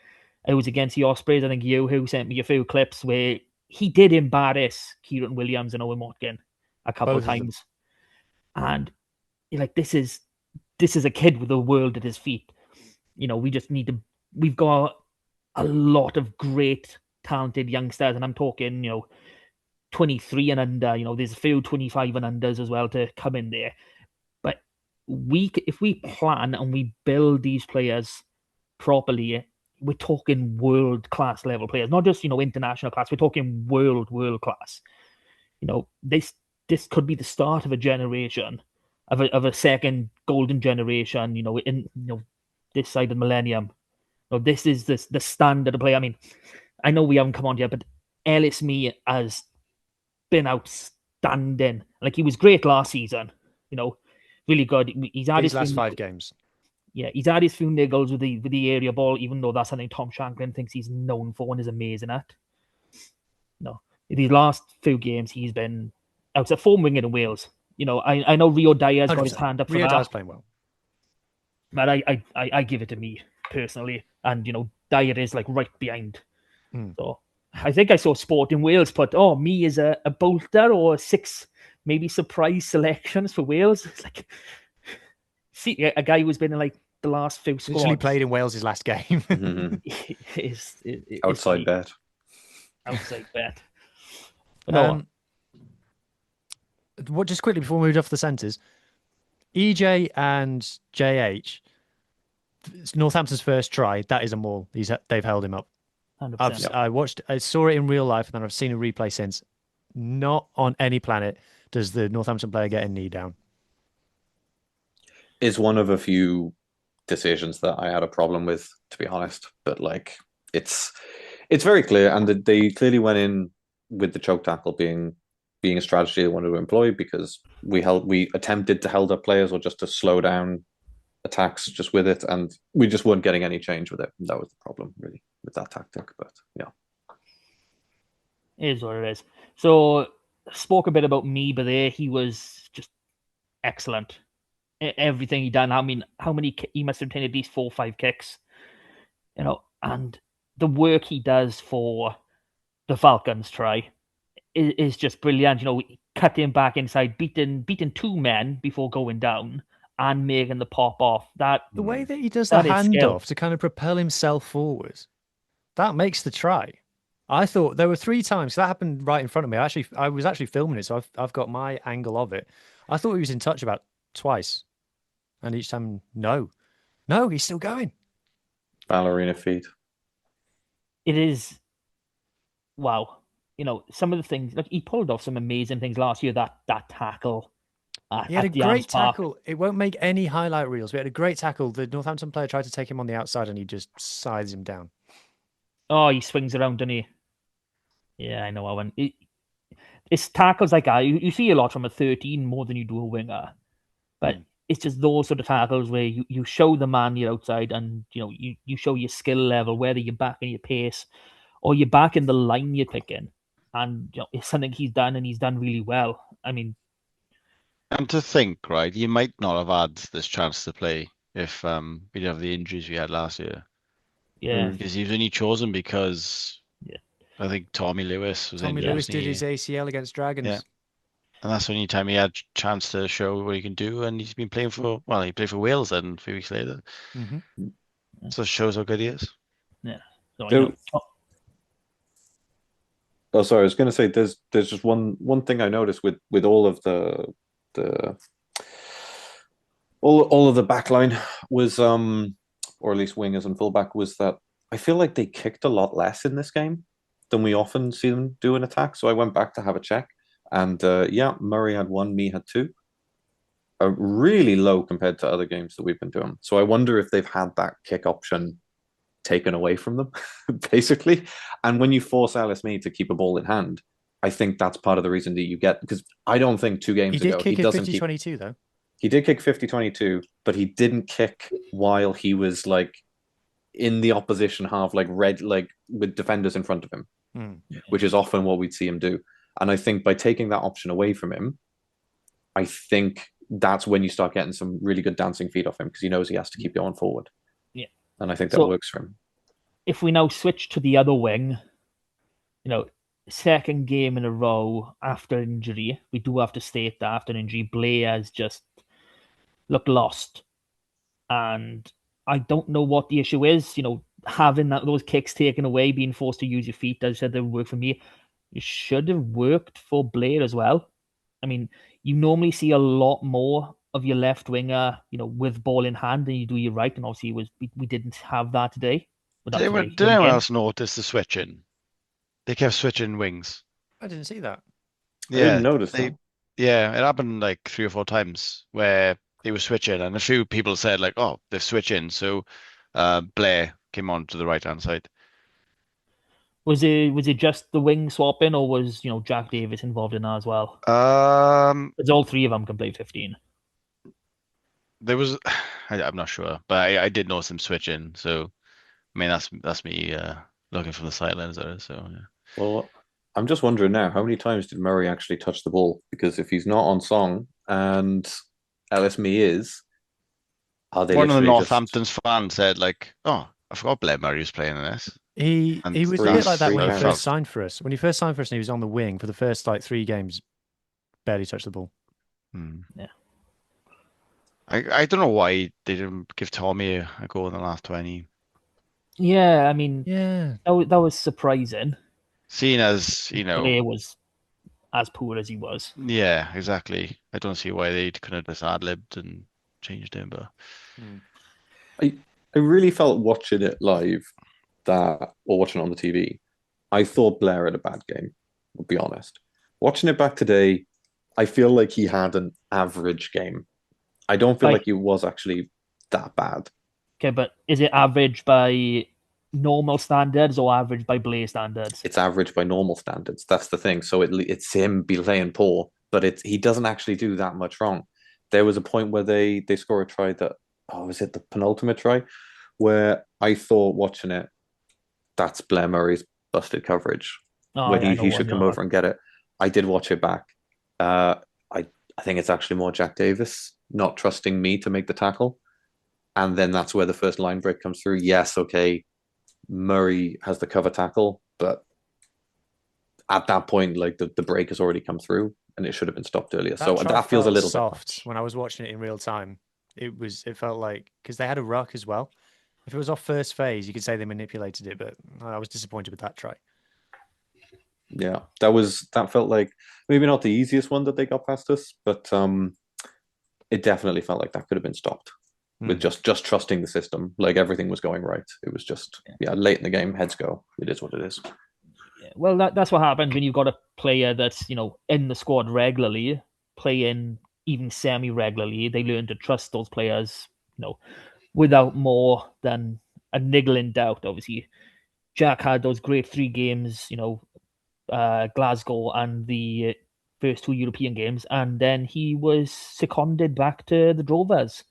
it was against the Ospreys. I think you who sent me a few clips where he did embarrass Kieran Williams and Owen Watkin a couple of times, and this is a kid with the world at his feet. We just need to. We've got a lot of great, talented youngsters, and I'm talking, 23 and under. There's a few 25 and unders as well to come in there. But if we plan and we build these players properly, we're talking world class level players, not just international class. We're talking world class. This could be the start of a generation, of a second golden generation. In this side of the millennium. This is the standard of play. I mean, I know we haven't come on yet, but Ellis Mee has been outstanding. Like, he was great last season. Really good. He's had his last 5 games. Yeah, he's had his few niggles with the area ball, even though that's something Tom Shanklin thinks he's known for and is amazing at. In these last few games, he's been outside form winging in Wales. I know Rio Dyer's got his hand up for Rio that. Dyer's playing well. But I give it to me personally, and Dyer is like right behind. So I think I saw Sport in Wales put me as a bolter or 6 maybe surprise selections for Wales. It's like, see, a guy who's been in like the last few squads. Literally played in Wales' last game. Mm-hmm. Outside bet. Outside bet. Just quickly before we move off the centres, EJ and JH, Northampton's first try, that is a maul. They've held him up. 100%. I saw it in real life, and then I've seen a replay since. Not on any planet does the Northampton player get a knee down. Is one of a few decisions that I had a problem with, to be honest. But it's very clear, and they clearly went in with the choke tackle being a strategy they wanted to employ, because we attempted to hold up players or just to slow down attacks just with it, and we just weren't getting any change with it. That was the problem, really, with that tactic. But yeah, it is what it is. So, spoke a bit about me, but there he was just excellent. Everything he done. I mean, how many he must have taken at least 4 or 5 kicks, and the work he does for the Falcons try is just brilliant. Cutting back inside, beating 2 men before going down, and making the pop off. The way that he does the handoff to kind of propel himself forward, that makes the try. I thought there were 3 times that happened right in front of me. I was actually filming it, so I've got my angle of it. I thought he was in touch about twice, and each time, no, he's still going. Ballerina feet. It is wow. Some of the things like he pulled off some amazing things last year. That tackle He had a at the Arms great Park. tackle. It won't make any highlight reels. We had a great tackle. The Northampton player tried to take him on the outside, and he just sides him down. Oh, he swings around, doesn't he? Yeah, I know. It's tackles like that. You see a lot from a 13 more than you do a winger, but it's just those sort of tackles where you show the man you're outside, and you show your skill level, whether you're backing your pace or you're backing the line you're picking, and it's something he's done, and he's done really well. I mean, And to think, right, you might not have had this chance to play if we didn't have the injuries we had last year. yeah, Because he was only chosen because yeah. I think Tommy Lewis was Tommy injured. Lewis wasn't did he? his ACL against Dragons. Yeah. And that's the only time he had chance to show what he can do. And he's been playing he played for Wales then a few weeks later. Mm-hmm. So it shows how good he is. Yeah. So, Oh, sorry. I was going to say there's just one thing I noticed with all of the all of the backline was or at least wingers and fullback was that I feel like they kicked a lot less in this game than we often see them do in attack. So I went back to have a check, and yeah, Murray had one, me had two. Really low compared to other games that we've been doing. So I wonder if they've had that kick option taken away from them, basically. And when you force Alice Mead to keep a ball in hand, I think that's part of the reason that you get, because I don't think 2 games He did ago kick he it doesn't 50-22 though. He did kick 50-22, but he didn't kick while he was like in the opposition half, like with defenders in front of him, which is often what we'd see him do. And I think by taking that option away from him, I think that's when you start getting some really good dancing feet off him, because he knows he has to keep going forward. Yeah. And I think that So works for him. if we now switch to the other wing, second game in a row after injury, we do have to state that after injury, Blair has just looked lost. And I don't know what the issue is. Having those kicks taken away, being forced to use your feet, as I said, that would work for me. It should have worked for Blair as well. I mean, you normally see a lot more of your left winger, with ball in hand than you do your right. And obviously, we didn't have that today. Did anyone else notice the switching? They kept switching wings. I didn't see that. I didn't notice that. Yeah, it happened like 3 or 4 times where they were switching, and a few people said like, "Oh, they're switching." So Blair came on to the right hand side. Was it just the wing swapping, or was Jack Davies involved in that as well? Because all 3 of them can play 15. There was, I'm not sure, but I did notice him switching. So I mean, that's me looking from the sidelines there. So yeah. Well, I'm just wondering now, how many times did Murray actually touch the ball? Because if he's not on song and Ellis Me is, are they One of the literally Northampton's fans said like, "Oh, I forgot Blair Murray was playing in this." He And was a three- bit like that three when he times. first signed for us. When he first signed for us and he was on the wing for the first like 3 games, barely touched the ball. Yeah. I don't know why they didn't give Tommy a go in the last 20. Yeah, I mean, Yeah. that was surprising. Seeing as, Blair was as poor as he was. yeah, exactly. I don't see why they couldn't have just ad-libbed and changed him, but I really felt watching it live or watching it on the TV, I thought Blair had a bad game, I'll be honest. Watching it back today, I feel like he had an average game. I don't feel like he was actually that bad. Okay, but is it average by normal standards or average by Blair standards? It's average by normal standards. That's the thing. So it's him playing poor, but he doesn't actually do that much wrong. There was a point where they score a try that, was it the penultimate try? Where I thought watching it, that's Blair Murray's busted coverage. Where he should come over and get it. I did watch it back. I think it's actually more Jack Davies not trusting me to make the tackle. And then that's where the first line break comes through. Yes, okay, Murray has the cover tackle, but at that point, like the break has already come through and it should have been stopped earlier. So that feels a little soft. bit. When I was watching it in real time, it felt like, because they had a ruck as well. If it was off first phase, you could say they manipulated it, but I was disappointed with that try. Yeah, that felt like maybe not the easiest one that they got past us, but it definitely felt like that could have been stopped with just trusting the system. Like everything was going right. It was just late in the game, heads go. It is what it is. Well, that's what happens when you've got a player that's in the squad regularly, playing even semi regularly. They learn to trust those players, without more than a niggling doubt. Obviously, Jack had those great 3 games, Glasgow and the first 2 European games, and then he was seconded back to the Drovers,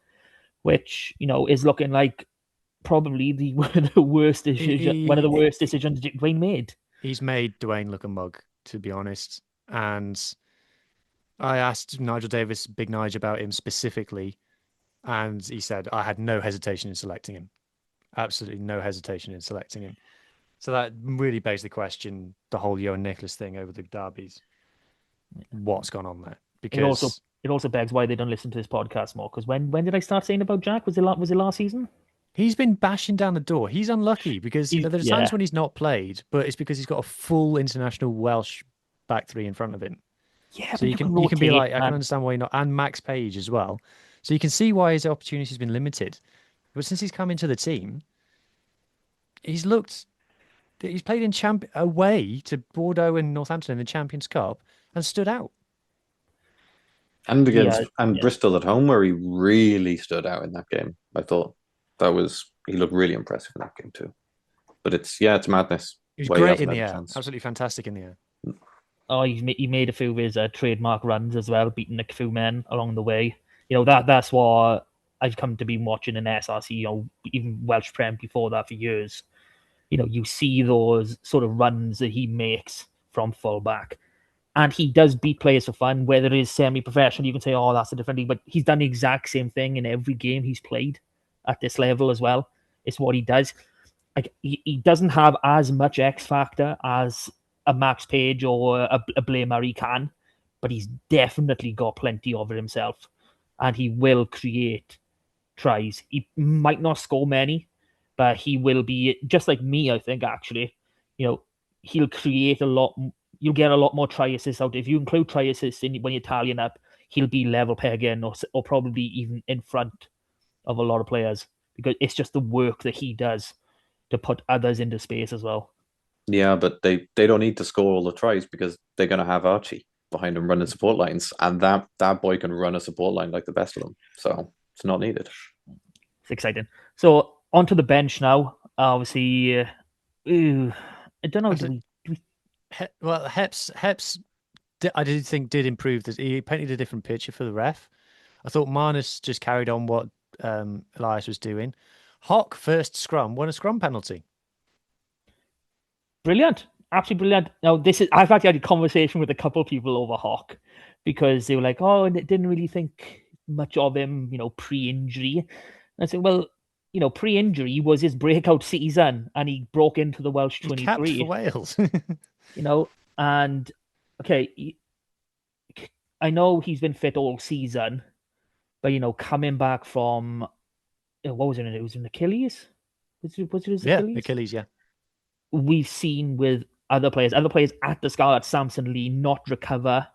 which is looking like probably the worst decision, one of the worst decisions Dwayne made. He's made Dwayne look a mug, to be honest. And I asked Nigel Davies, Big Nige, about him specifically, and he said I had no hesitation in selecting him. Absolutely no hesitation in selecting him. So that really begs the question, the whole Johan Nicholas thing over the derbies. What's gone on there? Because it also begs why they don't listen to this podcast more. Because when did I start saying about Jack? Was it last season? he's been bashing down the door. He's unlucky because there are times when he's not played, but it's because he's got a full international Welsh back three in front of him. Yeah, so but you can be like, I can understand why not, and Max Page as well. So you can see why his opportunity has been limited. But since he's come into the team, he's played in away to Bordeaux and Northampton in the Champions Cup and stood out. And Bristol at home, where he really stood out in that game. I thought he looked really impressive in that game too. But it's madness. He was great in the air, absolutely fantastic in the air. Oh, he made a few of his trademark runs as well, beating a few men along the way. That's what I've come to be watching in SRC. Even Welsh Prem before that for years. You see those sort of runs that he makes from fullback, and he does beat players for fun. Whether it is semi-professional, you can say, "Oh, that's a different league," but he's done the exact same thing in every game he's played at this level as well. It's what he does. Like he doesn't have as much X factor as a Max Page or a Blair Murray can, but he's definitely got plenty of it himself, and he will create tries. He might not score many, but he will be just like me. I think actually, he'll create a lot. You'll get a lot more try assists out. If you include try assists when you're tallying up, he'll be level pegging or probably even in front of a lot of players because it's just the work that he does to put others into space as well. Yeah, but they don't need to score all the tries because they're going to have Archie behind him running support lines, and that boy can run a support line like the best of them. So it's not needed. It's exciting. So onto the bench now. Obviously, I don't know. Well, Heps, I did think did improve. He painted a different picture for the ref. I thought Marnus just carried on what Elias was doing. Hock first scrum won a scrum penalty. Brilliant, absolutely brilliant. Now I've actually had a conversation with a couple of people over Hock because they were like, "Oh, and didn't really think much of him, pre-injury." And I said, "Well, pre-injury was his breakout season, and he broke into the Welsh 23. Capped for Wales, and okay, I know he's been fit all season, but coming back from what was it? It was an Achilles. Was it his Achilles? Yeah, Achilles. Yeah. We've seen with other players at the Scarlets, Samson Lee not recover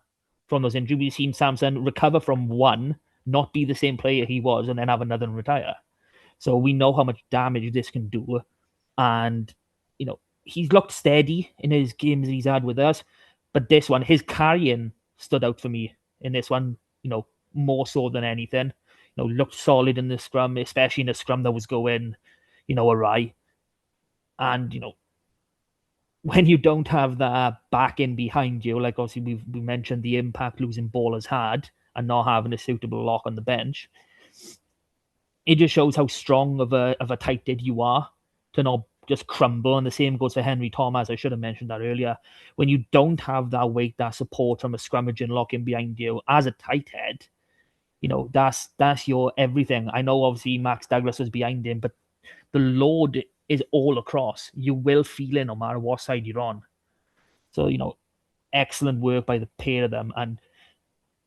from those injuries. We've seen Samson recover from one, not be the same player he was, and then have another and retire. So we know how much damage this can do. And, he's looked steady in his games that he's had with us. But this one, his carrying stood out for me in this one, more so than anything. Looked solid in the scrum, especially in a scrum that was going, awry. And, when you don't have that back in behind you, like obviously we mentioned the impact losing ball has had and not having a suitable lock on the bench, it just shows how strong of a tight did you are to not just crumble. And the same goes for Henry Thomas. I should have mentioned that earlier. When you don't have that weight, that support from a scrummaging locking behind you as a tight head, that's your everything. I know obviously Max Douglas was behind him, but the load is all across. You will feel it no matter what side you're on. So, excellent work by the pair of them. And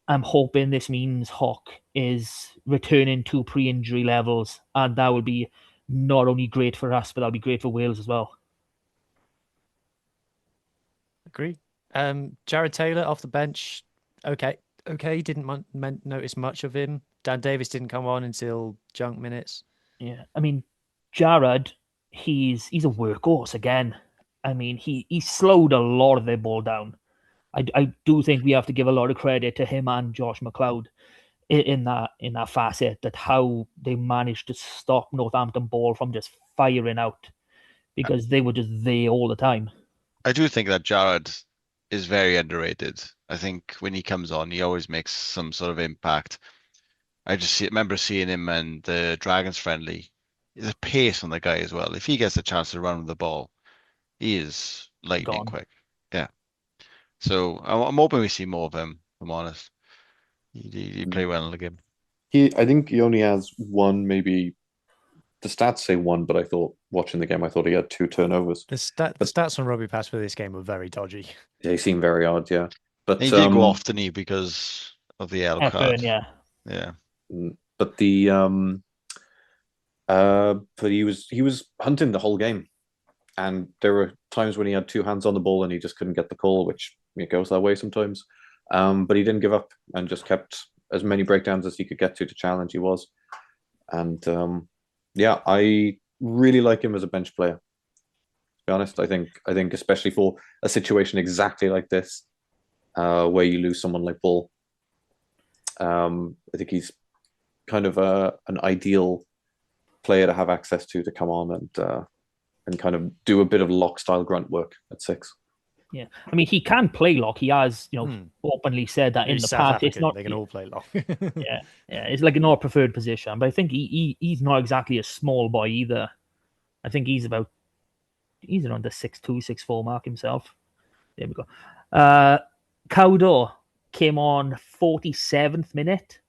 I'm hoping this means Hock is returning to pre-injury levels. And that would be not only great for us, but that'll be great for Wales as well. Agree. Jared Taylor off the bench. Okay. Didn't notice much of him. Dan Davies didn't come on until junk minutes. Yeah, I mean, Jared, he's a workhorse again. I mean, he slowed a lot of their ball down. I do think we have to give a lot of credit to him and Josh McLeod in that facet, that how they managed to stop Northampton ball from just firing out, because they were just there all the time. I do think that Jared is very underrated. I think when he comes on, he always makes some sort of impact. Remember seeing him and the Dragons friendly. There's a pace on the guy as well. If he gets a chance to run with the ball, he is lightning Gone. quick. Yeah. So I'm hoping we see more of him, if I'm honest. He play well in the game. I think he only has one, maybe the stats say one, but I thought watching the game, I thought he had 2 turnovers. The stats on Rugby Pass for this game were very dodgy. They seem very odd, yeah. But He did go off, didn't he, because of the yellow card? Yeah. Yeah. But but he was hunting the whole game, and there were times when he had 2 hands on the ball and he just couldn't get the call, which it goes that way sometimes. But he didn't give up and just kept as many breakdowns as he could get to challenge. He was, and yeah, I really like him as a bench player. To be honest, I think especially for a situation exactly like this, where you lose someone like Bull, I think he's kind of an ideal player to have access to come on and kind of do a bit of lock style grunt work at 6. Yeah, I mean, he can play lock. He has, openly said that in the South past. It's African, not. They can all play lock. Yeah, it's like not a preferred position, but I think he's not exactly a small boy either. I think he's around the 6'2", 6'4" mark himself. There we go. Cowdo came on 47th minute.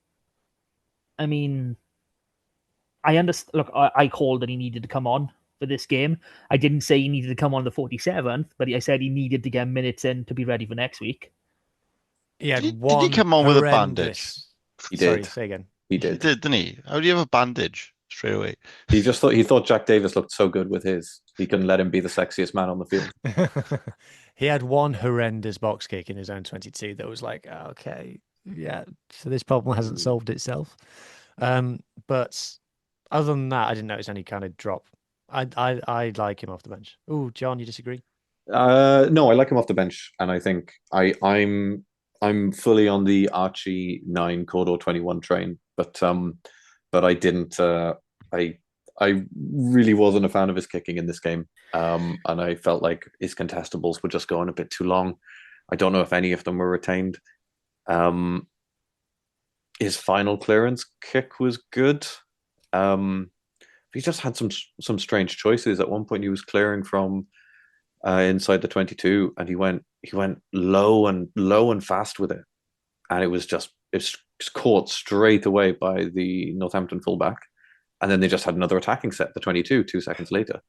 I mean, I understand. Look, I called that he needed to come on for this game. I didn't say he needed to come on the 47th, but I said he needed to get minutes in to be ready for next week. He had Did one he come on with a horrendous- bandage? He Sorry, did. say again. He He did. did, didn't he? How do you have a bandage straight away? He thought Jack Davis looked so good with his. He couldn't let him be the sexiest man on the field. He had one horrendous box kick in his own 22 that was like, okay, yeah, so this problem hasn't solved itself. But other than that, I didn't notice any kind of drop. I like him off the bench. Oh, John, you disagree? No, I like him off the bench, and I think I'm fully on the Archie 9 Cordo 21 train, but I didn't. I really wasn't a fan of his kicking in this game, and I felt like his contestables were just going a bit too long. I don't know if any of them were retained. His final clearance kick was good. He just had some strange choices. At one point, he was clearing from inside the 22, and he went low and fast with it, and it's caught straight away by the Northampton fullback, and then they just had another attacking set, the 22, 2 seconds later.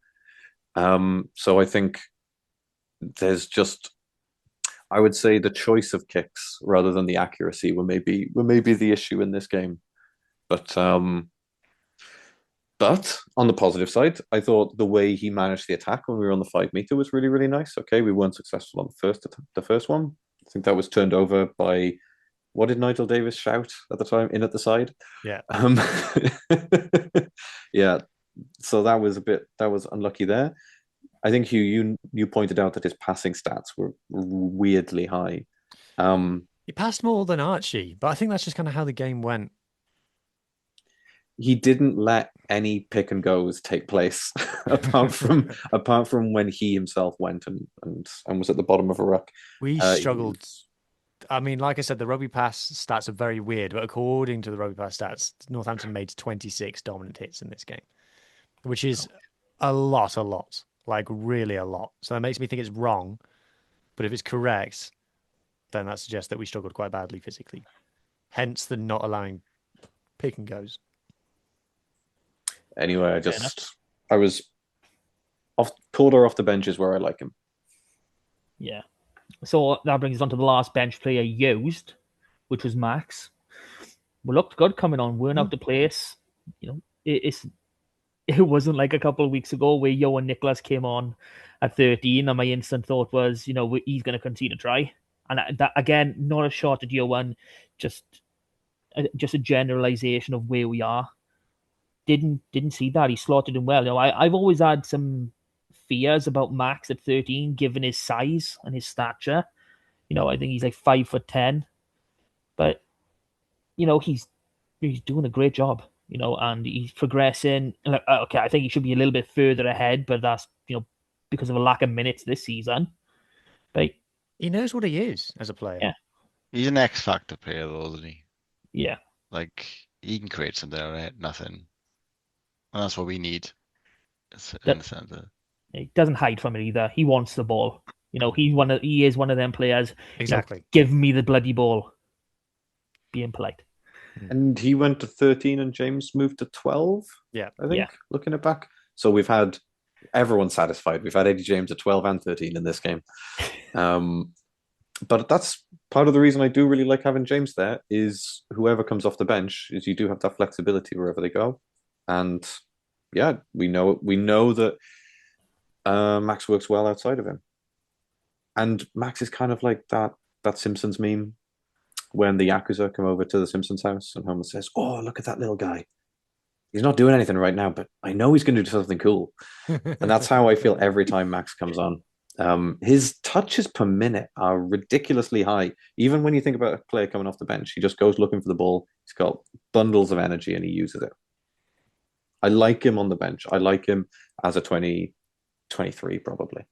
So I think there's just, I would say, the choice of kicks rather than the accuracy were maybe the issue in this game. But on the positive side, I thought the way he managed the attack when we were on the 5 meter was really, really nice. Okay, we weren't successful on the first one. I think that was turned over by, what did Nigel Davies shout at the time? In at the side. Yeah. Yeah. So that was unlucky there. I think Hugh, you pointed out that his passing stats were weirdly high. He passed more than Archie, but I think that's just kind of how the game went. He didn't let any pick and goes take place apart from when he himself went and was at the bottom of a ruck. We struggled. I mean, like I said, the Rugby Pass stats are very weird, but according to the Rugby Pass stats, Northampton made 26 dominant hits in this game, which is a lot, like really a lot. So that makes me think it's wrong. But if it's correct, then that suggests that we struggled quite badly physically. Hence the not allowing pick and goes. Anyway, I was Calder off the bench is where I like him. Yeah. So that brings us on to the last bench player used, which was Max. We looked good coming on, weren't out to place. It's it wasn't like a couple of weeks ago where Johan Nicholas came on at 13, and my instant thought was, he's going to continue to try. And that again, not a shot at Johan, just a generalization of where we are. Didn't see that. He slotted him well. I've always had some fears about Max at 13, given his size and his stature. I think he's like 5'10", but he's doing a great job. And he's progressing. Okay, I think he should be a little bit further ahead, but that's because of a lack of minutes this season. But he knows what he is as a player. Yeah. He's an X Factor player, though, isn't he? Yeah. Like, he can create something out of it, nothing. And that's what we need in the center. He doesn't hide from it either. He wants the ball. He is one of them players. Exactly. Give me the bloody ball. Being polite. And he went to 13 and James moved to 12. Yeah. I think, looking it back. So we've had everyone satisfied. We've had Eddie James at 12 and 13 in this game. But that's part of the reason I do really like having James there, is whoever comes off the bench, is you do have that flexibility wherever they go. And yeah, we know that Max works well outside of him. And Max is kind of like that Simpsons meme when the Yakuza come over to the Simpsons house and Homer says, "Oh, look at that little guy. He's not doing anything right now, but I know he's going to do something cool." And that's how I feel every time Max comes on. His touches per minute are ridiculously high. Even when you think about a player coming off the bench, he just goes looking for the ball. He's got bundles of energy and he uses it. I like him on the bench. I like him as a 23, probably.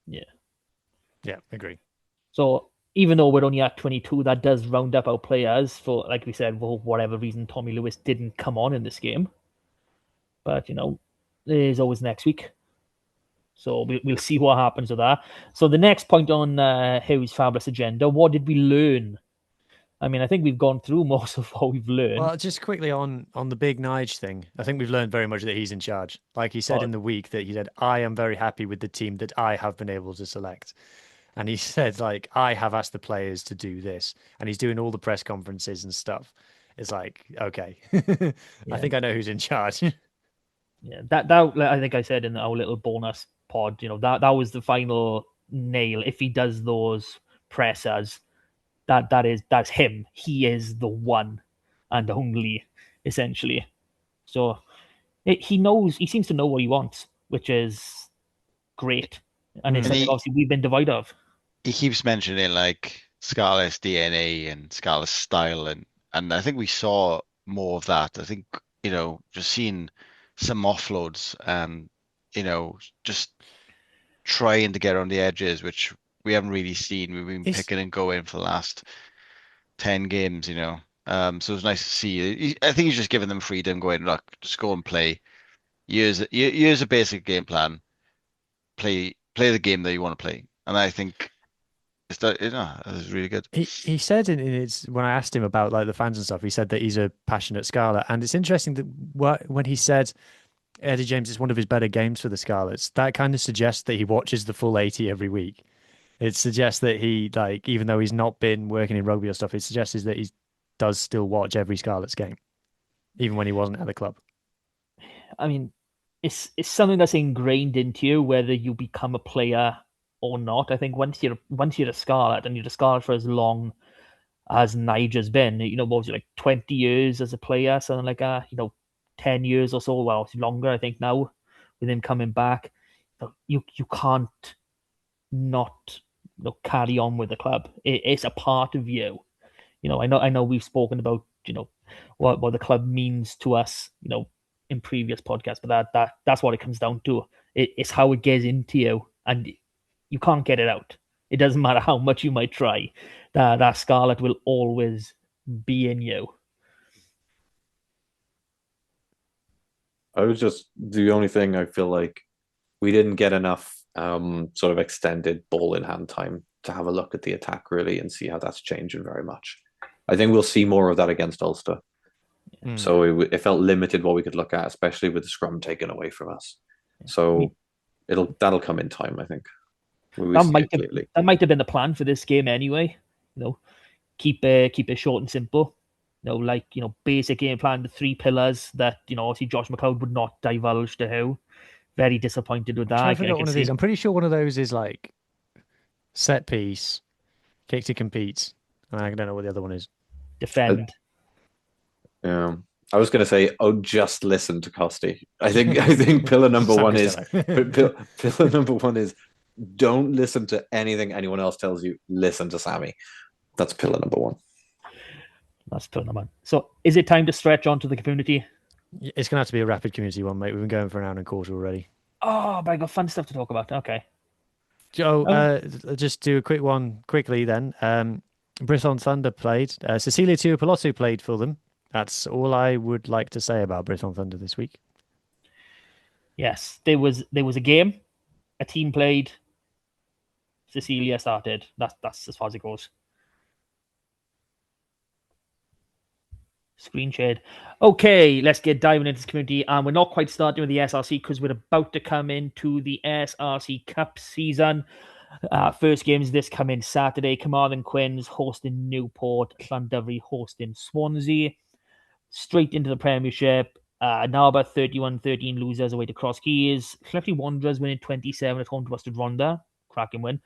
Yeah, agree. So even though we're only at 22, that does round up our players for, like we said, for whatever reason, Tommy Lewis didn't come on in this game. But, there's always next week. So we'll see what happens with that. So the next point on Hugh's fabulous agenda, what did we learn? I mean, I think we've gone through most of what we've learned. Well, just quickly on the big Nige thing, I think we've learned very much that he's in charge. Like he said in the week that he said, "I am very happy with the team that I have been able to select." And he said, like, "I have asked the players to do this." And he's doing all the press conferences and stuff. It's like, okay, I think I know who's in charge. Yeah, that I think I said in our little bonus pod, that was the final nail. If he does those pressers, that's him. He is the one and only, essentially. So he seems to know what he wants, which is great. And it's something obviously we've been devoid of. He keeps mentioning like Scarlets DNA and Scarlets style, and I think we saw more of that. I think, just seeing some offloads and, just trying to get on the edges, which we haven't really seen. We've been picking and going for the last 10 games, so it's nice to see. I think he's just giving them freedom, going, look, just go and play. Use a basic game plan. Play the game that you want to play. And I think it was really good. He said in his, when I asked him about like the fans and stuff, he said that he's a passionate Scarlet. And it's interesting that when he said Eddie James is one of his better games for the Scarlets, that kind of suggests that he watches the full 80 every week. It suggests that he, like, even though he's not been working in rugby or stuff, it suggests that he does still watch every Scarlets game, even when he wasn't at the club. I mean, it's something that's ingrained into you, whether you become a player or not. I think once you're a Scarlet, and you're a Scarlet for as long as Nige's been, what was it, like 20 years as a player, something like that, 10 years or so, well, it's longer, I think now, with him coming back, you can't not carry on with the club. It's a part of you. I know we've spoken about, what the club means to us, in previous podcasts, but that's what it comes down to. It's how it gets into you, and you can't get it out. It doesn't matter how much you might try. That Scarlet will always be in you. I was just the only thing I feel like we didn't get enough sort of extended ball in hand time to have a look at the attack really and see how that's changing very much. I think we'll see more of that against Ulster. So it felt limited what we could look at, especially with the scrum taken away from us. So that'll come in time, I think. That might have been the plan for this game anyway. Keep it short and simple. basic game plan, the 3 pillars that, obviously Josh McLeod would not divulge to who. Very disappointed with that. Try I to figure out can one of see. these. I'm pretty sure one of those is like set piece, kick to compete. And I don't know what the other one is. Defend. Yeah. I was going to say, just listen to Costi. I think pillar number Sam one is Costello. pillar number one is don't listen to anything anyone else tells you. Listen to Sammy. That's pillar number one. That's pillar number one. So is it time to stretch onto the community? It's going to have to be a rapid community one, mate. We've been going for an hour and a quarter already. Oh, but I got fun stuff to talk about. Okay. Joe, just do a quick one quickly then. Brisson Thunder played. Cecilia Tuipulotu played for them. That's all I would like to say about Brisson Thunder this week. Yes, there was a game. A team played. Cecilia started. That's as far as it goes. Screen shared. Okay, let's get diving into this community. And we're not quite starting with the SRC because we're about to come into the SRC Cup season. First games this come in Saturday. Carmarthen Quins hosting Newport. Llandovery hosting Swansea. Straight into the Premiership. Narberth 31-13 losers away to Cross Keys. Clefty Wanderers winning 27 at home to Western Rhondda. Cracking win.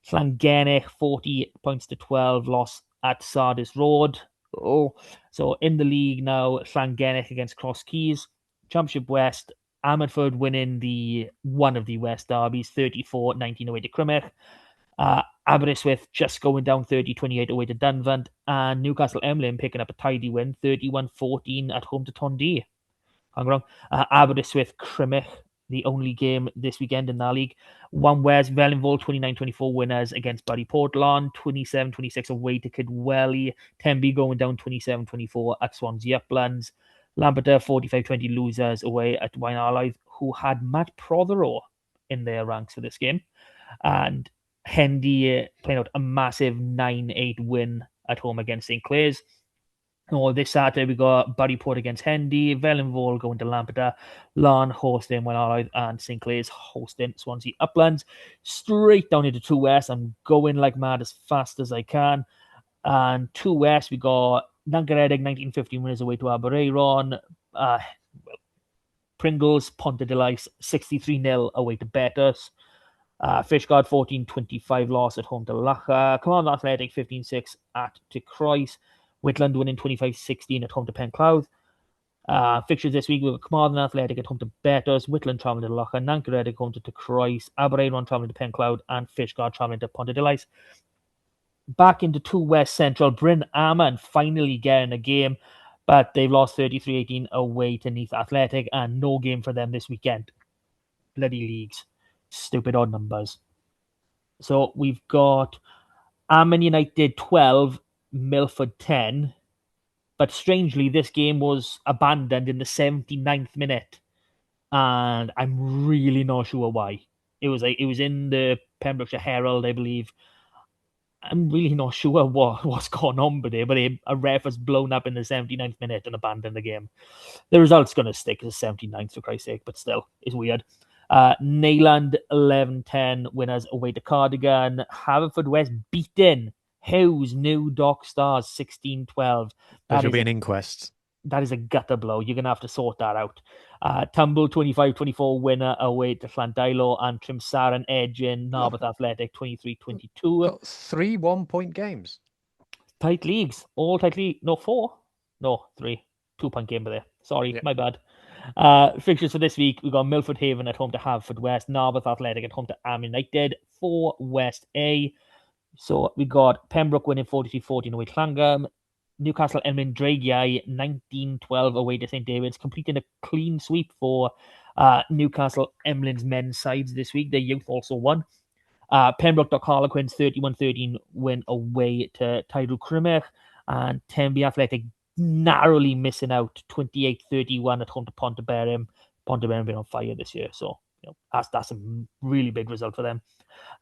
Llangennech 40 points to 12 loss at Sardis Road. So in the league now, Llangennech against Cross Keys. Championship West, Ammanford winning one of the West derbies, 34-19 away to Crymych. Aberystwyth just going down 30-28 away to Dunvant. And Newcastle Emlyn picking up a tidy win, 31-14 at home to Tondee. I'm wrong. Aberystwyth Crymych, the only game this weekend in that league. One West, Wellinvoll 29-24 winners against Buddy Portland, 27-26 away to Kidwelly. Tenby going down 27-24 at Swansea Uplands. Lampeter 45-20 losers away at Wynarlythe, who had Matt Prothero in their ranks for this game. And Hendy playing out a massive 9-8 win at home against St. Clair's. This Saturday we got Buddyport against Hendy, Wellinvoll going to Lampeter, Larne hosting Wynarlythe, and St. Clair's hosting Swansea Uplands. Straight down into 2 West. I'm going like mad as fast as I can. And 2 West we got Nangaredig 1915 winners away to Aberaeron. Pringles Pontedelice 63-0 away to Betters. Fishguard 14-25 loss at home to Lacha. Carmarthen Athletic 15-6 at to Croyce. Whitland winning 25-16 at home to Pencloud. Fixtures this week, we've got Carmarthen Athletic at home to Betters, Whitland travelling to Lacha, Nancaredig home to Croyce, Aberaeron travelling to Pencloud, and Fishguard travelling to Pontedelice. Back into 2 West Central, Bryn Aman finally getting a game, but they've lost 33-18 away to Neath Athletic, and no game for them this weekend. Bloody leagues. Stupid odd numbers. So we've got Aman United 12, Milford 10, but strangely this game was abandoned in the 79th minute, and I'm really not sure why. It was in the Pembrokeshire Herald, I believe. I'm really not sure what's going on with it, but a ref was blown up in the 79th minute and abandoned the game. The result's going to stick as 79th for Christ's sake, but still, it's weird. Neyland 11-10 winners away to Cardigan. Haverfordwest beaten Howes New Dock Stars 16-12. There should be an inquest. That is a gutter blow. You're going to have to sort that out. Tumble 25-24 winner away to Llandilo, and Trimsaran edging Narberth Athletic 23-22. 3 1-point games. Tight leagues. All tight league. No, 4. No, 3. 2-point game there. Sorry, my bad. Fixtures for this week, we've got Milford Haven at home to Haverfordwest, Narberth Athletic at home to Am United, 4 West A. So we got Pembroke winning 42-14 away to Llangam, Newcastle Emlyn Dragiau 19-12 away to St. David's, completing a clean sweep for Newcastle Emlyn's men's sides this week. Their youth also won. Pembroke Harlequins 31-13 win away to Tydal Crymych, and Tenby Athletic narrowly missing out 28-31 at home to Ponteberem. Ponteberem been on fire this year, so that's a really big result for them.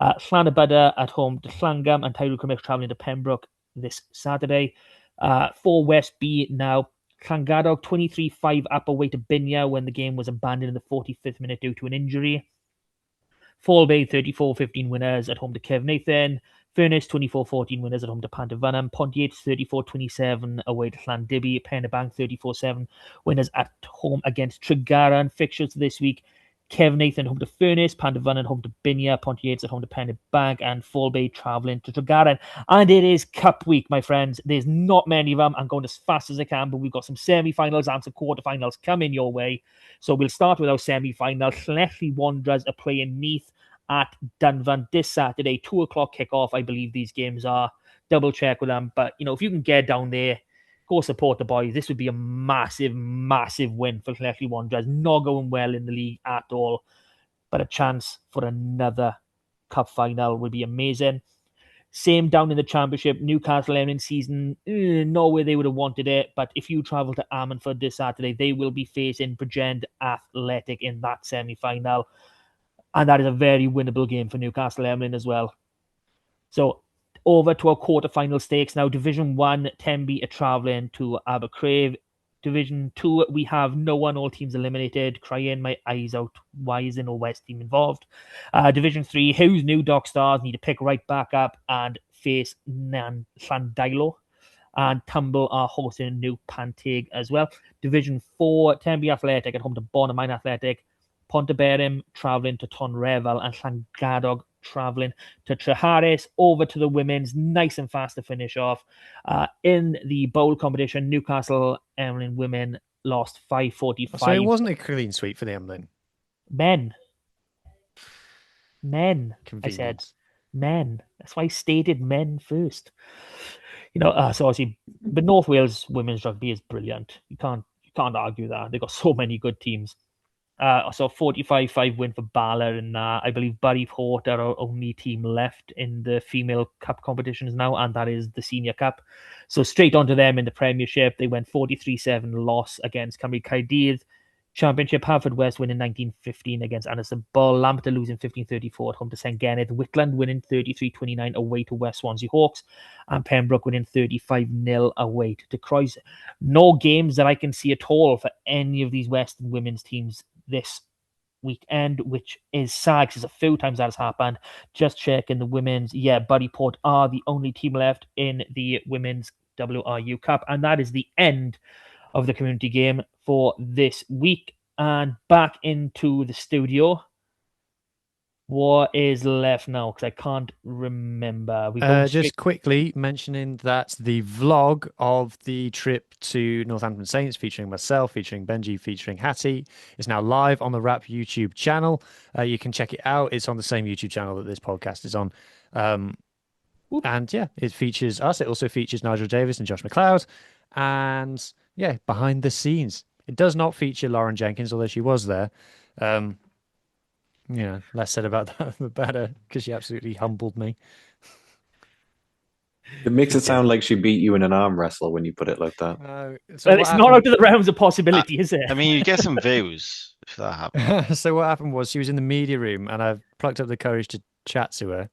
Llanybudder at home to Llangam, and Tydal Crymych travelling to Pembroke this Saturday. 4 West B now. Llangadog 23-5 up away to Binya when the game was abandoned in the 45th minute due to an injury. Fall Bay 34-15 winners at home to Kev Nathan. Furness 24-14 winners at home to Pantyvanam. Pontiac 34-27 away to Llandibby. Pennebank 34-7 winners at home against Tregaron. Fixtures this week: Kevin Nathan home to Furness, Pantyvanam home to Binia, Pontiac at home to Pennebank, and Falbay travelling to Tregaron. And it is Cup week, my friends. There's not many of them. I'm going as fast as I can, but we've got some semi-finals and some quarter-finals coming your way. So we'll start with our semi-final. Llanelli Wanderers are playing Neath at Dunvan this Saturday, 2 o'clock kickoff. I believe these games are. Double check with them. But, if you can get down there, go support the boys. This would be a massive, massive win for Llanelli Wanderers. Not going well in the league at all. But a chance for another cup final would be amazing. Same down in the championship. Newcastle Erin season, not where they would have wanted it. But if you travel to Ammanford this Saturday, they will be facing Bridgend Athletic in that semi-final. And that is a very winnable game for Newcastle Emlyn as well. So over to our quarter-final stakes now. Division 1, Tenby are travelling to Abercrave. Division 2, we have no one, all teams eliminated. Crying my eyes out. Why is there no West team involved? Division 3, Hughes New Dock Stars need to pick right back up and face Llandilo. And Tumble are hosting New Panteg as well. Division 4, Tenby Athletic at home to Bonamine Athletic. Ponteberem travelling to Tonrevel, and Llangadog travelling to Treharris. Over to the women's, nice and fast to finish off. In the bowl competition, Newcastle Emlyn women lost 5-45. So it wasn't a clean sweep for the Emlyn. Men. I said men. That's why I stated men first. So obviously, but North Wales women's rugby is brilliant. You can't argue that. They've got so many good teams. So 45-5 win for Bala, and I believe Bury Port are our only team left in the female cup competitions now, and that is the senior cup. So straight on to them in the Premiership. They went 43-7 loss against Cymru Caerdydd. Championship, Haverfordwest winning 19-15 against Anderson Bull. Lampeter losing 15-34 at home to St Geneth. Whitland winning 33-29 away to West Swansea Hawks. And Pembroke winning 35-0 away to Croix. No games that I can see at all for any of these Western women's teams this weekend, which is sad because a few times that has happened. Just checking the women's. Yeah, Bury Port are the only team left in the women's WRU Cup. And that is the end of the community game for this week. And back into the studio. What is left now? Because I can't remember. Just quickly mentioning that the vlog of the trip to Northampton Saints, featuring myself, featuring Benji, featuring Hattie, is now live on the Rap YouTube channel. You can check it out. It's on the same YouTube channel that this podcast is on. And yeah, it features us. It also features Nigel Davies and Josh McLeod. And yeah, behind the scenes. It does not feature Lauren Jenkins, although she was there. Less said about that, the better, because she absolutely humbled me. It makes it sound like she beat you in an arm wrestle when you put it like that. Well, it's not out of the realms of possibility, is it? I mean, you get some views if that happened. So what happened was she was in the media room, and I plucked up the courage to chat to her,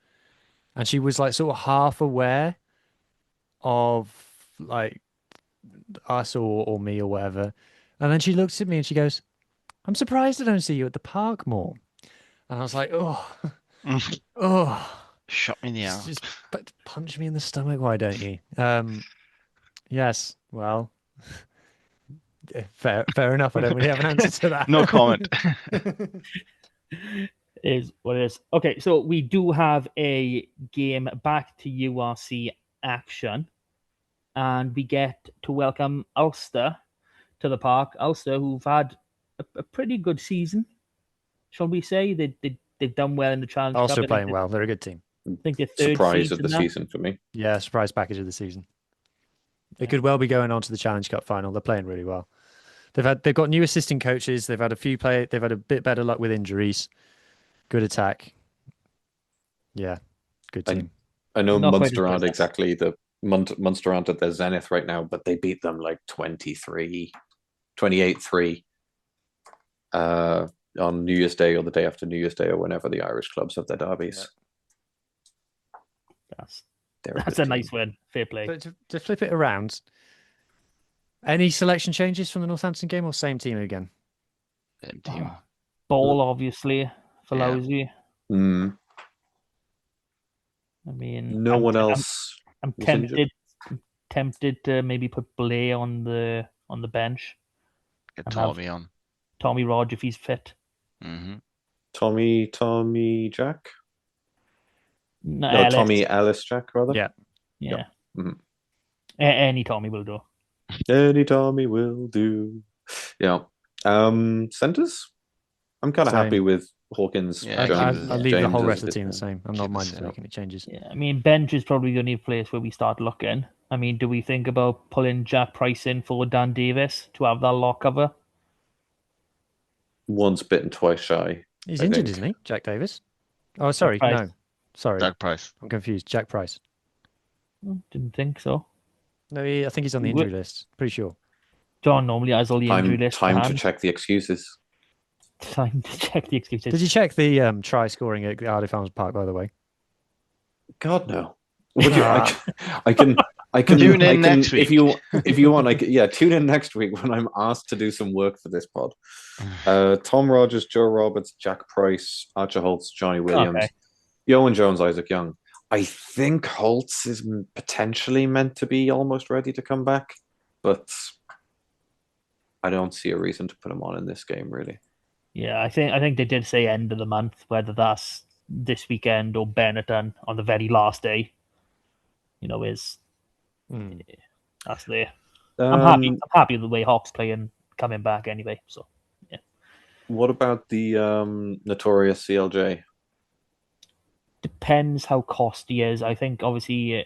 and she was like sort of half aware of like us or me or whatever, and then she looks at me and she goes, "I'm surprised I don't see you at the park more." And I was like, Shot me in the arm. Just punch me in the stomach, why don't you? Yes, well, fair enough. I don't really have an answer to that. No comment. Is what it is. Okay, so we do have a game back to URC action, and we get to welcome Ulster to the park. Ulster, who've had a pretty good season, shall we say? They've done well in the Challenge Cup. Also playing well. They're a good team. I think they're third surprise of the season for me. Yeah, surprise package of the season. They could well be going on to the Challenge Cup final. They're playing really well. They've got new assistant coaches. They've had they've had a bit better luck with injuries. Good attack. Yeah, good team. I know Munster aren't exactly the Munster aren't at their zenith right now, but they beat them like 28-3 on New Year's Day or the day after New Year's Day or whenever the Irish clubs have their derbies. Yeah. That's a nice win. Fair play. But to flip it around, any selection changes from the Northampton game or same team again? Same team. Ball, obviously, for Lousy. Mm. I mean, no one else I'm was injured. tempted to maybe put Blair on the bench Get and have Tommy on. Tommy Rog if he's fit. Hmm. Tommy Jack? No, No, Ellis. Tommy Ellis Jack, rather. Yeah. Yeah. Mhm. Any Tommy will do. Any Tommy will do. Yeah. Centers? I'm kind of Same. happy with Hawkins, Yeah, Jones, I'll leave the James whole as rest of it the is team now. the same. I'm not Keep it minding simple. making any changes. Yeah, I mean, bench is probably the only place where we start looking. I mean, do we think about pulling Jack Price in for Dan Davies to have that lock cover? Once bitten, twice shy. He's I injured, think. isn't he? Jack Davis. Oh, sorry. Price. No. Sorry. Jack Price. I'm confused. Jack Price. Didn't think so. No, I think he's on the injury list. Pretty sure. John normally has all the injury lists to Time to hand. check the excuses. Time to check the excuses. Did you check the try scoring at Hardy Farms Park, by the way? God no. Would you, I can Tune in next if week. if you want. Tune in next week when I'm asked to do some work for this pod. Tom Rogers, Joe Roberts, Jack Price, Archer Holtz, Johnny Williams, Okay. Owen Jones, Isaac Young. I think Holtz is potentially meant to be almost ready to come back, but I don't see a reason to put him on in this game, really. Yeah, I think they did say end of the month, whether that's this weekend or Benetton on the very last day. Is that's there. I'm happy with the way Hawks playing coming back anyway. So yeah. What about the notorious CLJ? Depends how costly he is. I think obviously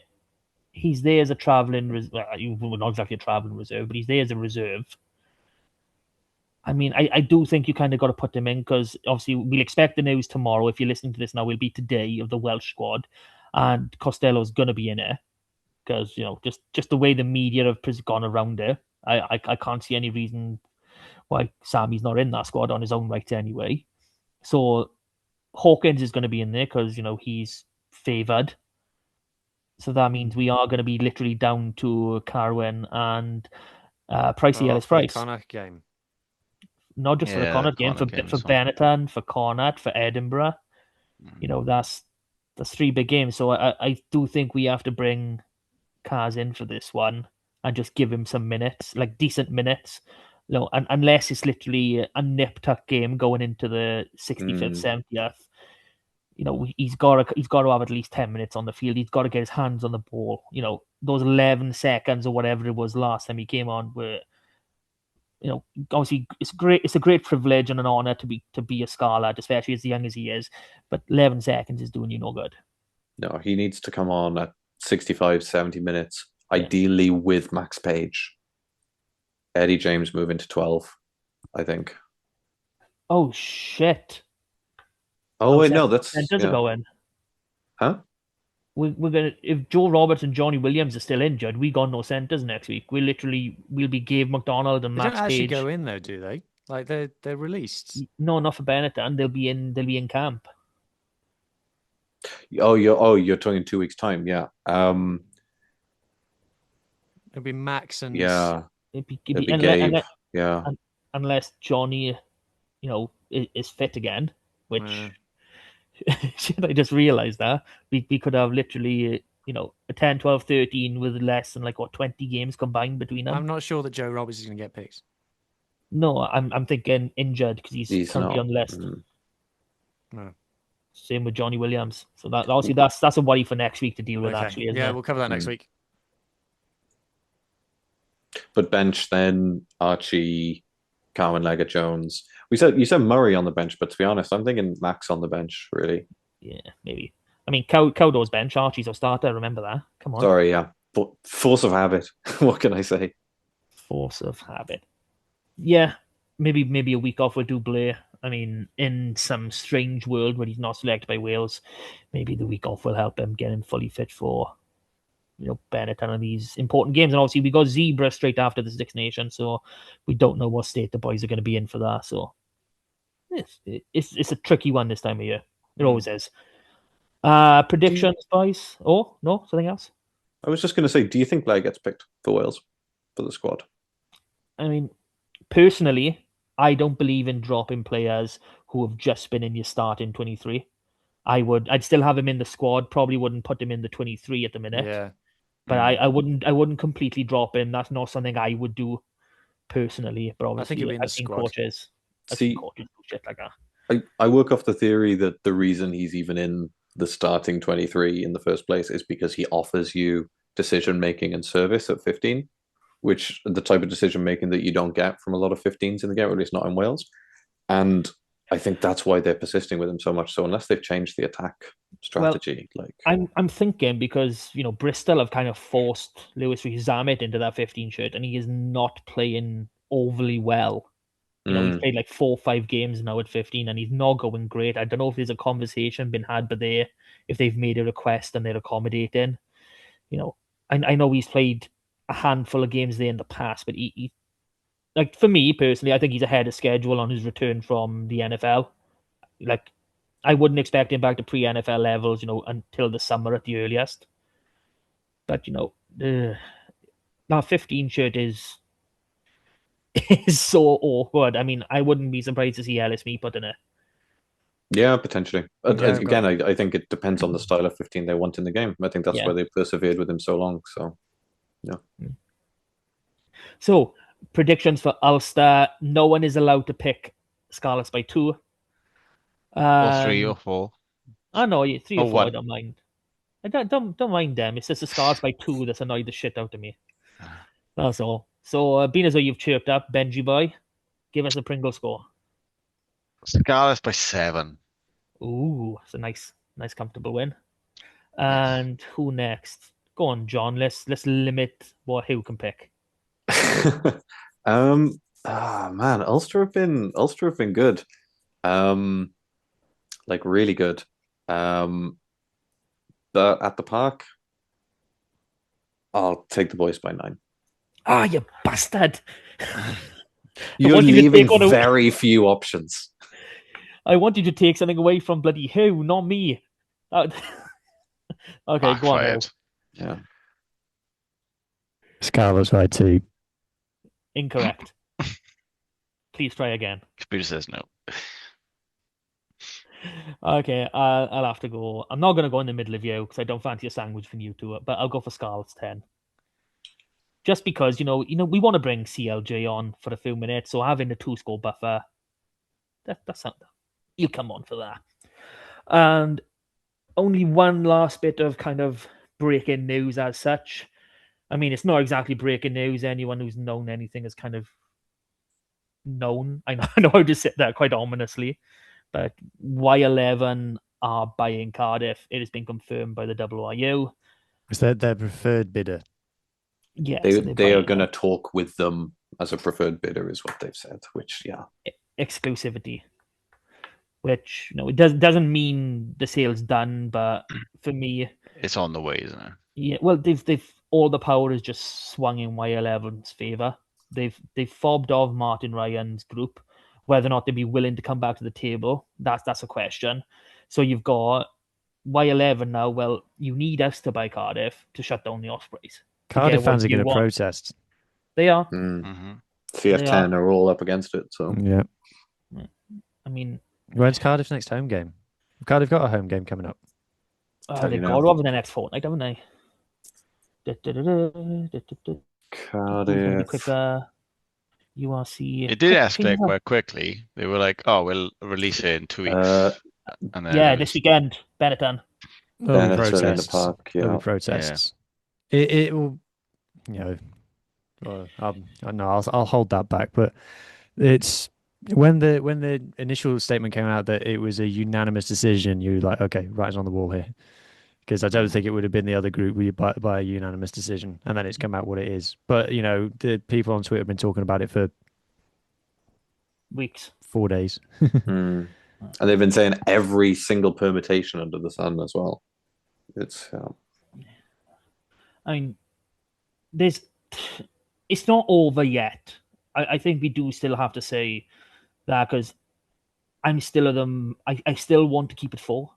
he's there as a traveling well, not exactly a traveling reserve, but he's there as a reserve. I mean, I do think you kind of got to put him in because obviously we'll expect the news tomorrow. If you're listening to this now, will be today of the Welsh squad, and Costello's going to be in it because just the way the media have gone around it. I can't see any reason why Sammy's not in that squad on his own right anyway. So Hawkins is going to be in there because he's favoured. So that means we are going to be literally down to Carwin and Pricey Ellis Price. Connacht game. Not just for the Connacht game, for Benetton, for Connacht, for Edinburgh. That's 3 big games. So I do think we have to bring Kaz in for this one and just give him some minutes, like decent minutes. Unless it's literally a nip-tuck game going into the 65th, 70th. He's got to have at least 10 minutes on the field. He's got to get his hands on the ball. Those 11 seconds or whatever it was last time he came on were. Obviously it's great. It's a great privilege and an honor to be a Scarlet, especially as young as he is. But 11 seconds is doing you no good. No, he needs to come on at 65, 70 minutes, ideally with Max Page. Eddie James move into 12, I think. Oh shit! Oh wait, no, that's centers are going. Huh? We're gonna if Joe Roberts and Johnny Williams are still injured, we got no centers next week. We'll be Gabe McDonald and They Max don't actually Page. go in though, do they? Like they're released. No, not for Benetton. They'll be in camp. Oh, you're talking in 2 weeks' time, yeah. It'll be Max and It'd be Gabe, yeah. Unless Johnny, is fit again, which should I just realize that we could have literally a 10, 12, 13 with less than 20 games combined between them. I'm not sure that Joe Roberts is going to get picked. No, I'm thinking injured because he's currently on the list. No. Same with Johnny Williams. So that obviously that's a worry for next week to deal with. Okay. Actually, isn't yeah, it? We'll cover that next week. But bench then Archie, Carwin, Leggett, Jones. You said Murray on the bench, but to be honest, I'm thinking Max on the bench. Really. Yeah, maybe. I mean, Cowdo's bench. Archie's our starter. Remember that? Come on. Sorry, yeah. But force of habit. What can I say? Force of habit. Yeah, maybe a week off will do Blair. I mean, in some strange world where he's not selected by Wales, maybe the week off will help him get him fully fit for Benetton and these important games. And obviously we got Zebra straight after the Six Nations, so we don't know what state the boys are going to be in for that. So it's a tricky one this time of year. It always is. Predictions, boys? Oh, no? Something else? I was just going to say, do you think Blair gets picked for Wales for the squad? I mean, personally, I don't believe in dropping players who have just been in your start in 23. I'd still have him in the squad. Probably wouldn't put him in the 23 at the minute. Yeah. But I wouldn't completely drop him. That's not something I would do personally. But I think he'll obviously, be in the squad. I've seen See, coaches do shit like that. I work off the theory that the reason he's even in the starting 23 in the first place is because he offers you decision making and service at 15, which the type of decision making that you don't get from a lot of 15s in the game, or at least not in Wales. And I think that's why they're persisting with him so much. So unless they've changed the attack strategy, I'm thinking because Bristol have kind of forced Lewis Zammit into that 15 shirt, and he is not playing overly well. He's played like 4 or 5 games now at 15, and he's not going great. I don't know if there's a conversation been had, but if they've made a request and they're accommodating. I know he's played a handful of games there in the past, but he like, for me personally, I think he's ahead of schedule on his return from the NFL. Like, I wouldn't expect him back to pre-NFL levels, until the summer at the earliest. But that 15 shirt is so awkward. I mean, I wouldn't be surprised to see Ellis me put in it. yeah, potentially. Yeah, Again, I think it depends on the style of 15 they want in the game. I think that's why they persevered with him so long. So, yeah. So, predictions for Ulster. No one is allowed to pick Scarlets by 2. Or 3 or 4. I know, 3 or 4, 1. I don't mind. I don't mind them. It's just the Scarlets by 2 that's annoyed the shit out of me. That's all. So, being as though you've chirped up, Benji boy, give us a Pringle score. Scarlets by 7. Ooh, it's a nice, comfortable win. And who next? Go on, John. Let's limit who can pick. Man, Ulster have been good. Like really good. But at the park, I'll take the boys by 9. Ah, you bastard! You're leaving very few options. I want you to take something away from bloody who, not me. Okay, go on. Now. Yeah. Scarlets by 2. Incorrect. Please try again. Computer says no. Okay, I'll have to go. I'm not going to go in the middle of you because I don't fancy a sandwich from you two, but I'll go for Scarlets 10. Just because, we want to bring CLJ on for a few minutes, so having the 2-score buffer, that's something. You come on for that. And only one last bit of kind of breaking news as such. I mean, it's not exactly breaking news. Anyone who's known anything is kind of known. I know I just said that quite ominously, but Y11 are buying Cardiff. It has been confirmed by the WRU. Is that their preferred bidder? Yes, they are going to talk with them as a preferred bidder, is what they've said. Which, yeah, exclusivity. Which it doesn't mean the sale's done, but for me, it's on the way, isn't it? Yeah, well, they've all the power is just swung in Y11's favour. They've fobbed off Martin Ryan's group. Whether or not they'd be willing to come back to the table, that's a question. So you've got Y11 now. Well, you need us to buy Cardiff to shut down the Ospreys. Cardiff fans are going to protest. They are. Mm-hmm. CF10 are all up against it. So yeah. I mean, when's Cardiff's next home game? Cardiff got a home game coming up. They've got over the next fortnight, haven't they? Cardiff. Quicker. URC. It did escalate quite quickly. They were like, "Oh, we'll release it in 2 weeks." And then this weekend, Benetton. Protests. In the park. Yeah. Protests. Yeah. It will. I'll hold that back. But it's when the initial statement came out that it was a unanimous decision. You're like, okay, writing's on the wall here. Because I don't think it would have been the other group by a unanimous decision, and then it's come out what it is. But the people on Twitter have been talking about it for weeks, 4 days, and they've been saying every single permutation under the sun as well. It's. I mean, it's not over yet. I think we do still have to say that because I'm still of them. I still want to keep it 4.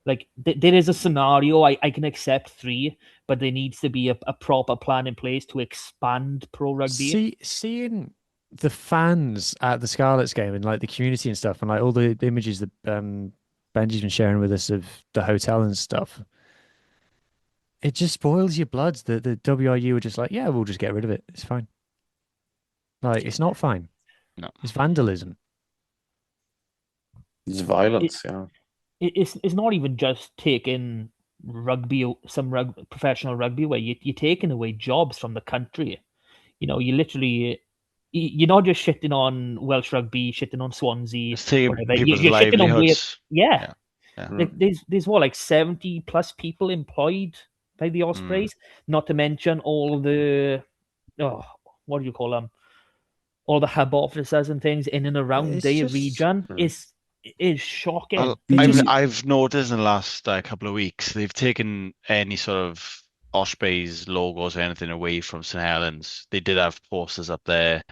Like, there is a scenario I can accept 3, but there needs to be a proper plan in place to expand pro rugby. Seeing the fans at the Scarlets game and like the community and stuff, and like all the images that Benji's been sharing with us of the hotel and stuff. It just spoils your bloods. The WRU are just like, yeah, we'll just get rid of it. It's fine. Like, it's not fine. No. It's vandalism. It's violence, yeah. It's not even just taking professional rugby away. You're taking away jobs from the country. You literally you're not just shitting on Welsh rugby, shitting on Swansea, It's taking whatever. people's You're shitting on livelihoods. yeah. Yeah. There's what, like 70 plus people employed by the Ospreys, not to mention all the what do you call them? All the hub officers and things in and around their region. Is shocking. I've noticed in the last couple of weeks they've taken any sort of Ospreys logos or anything away from St Helens. They did have posters up there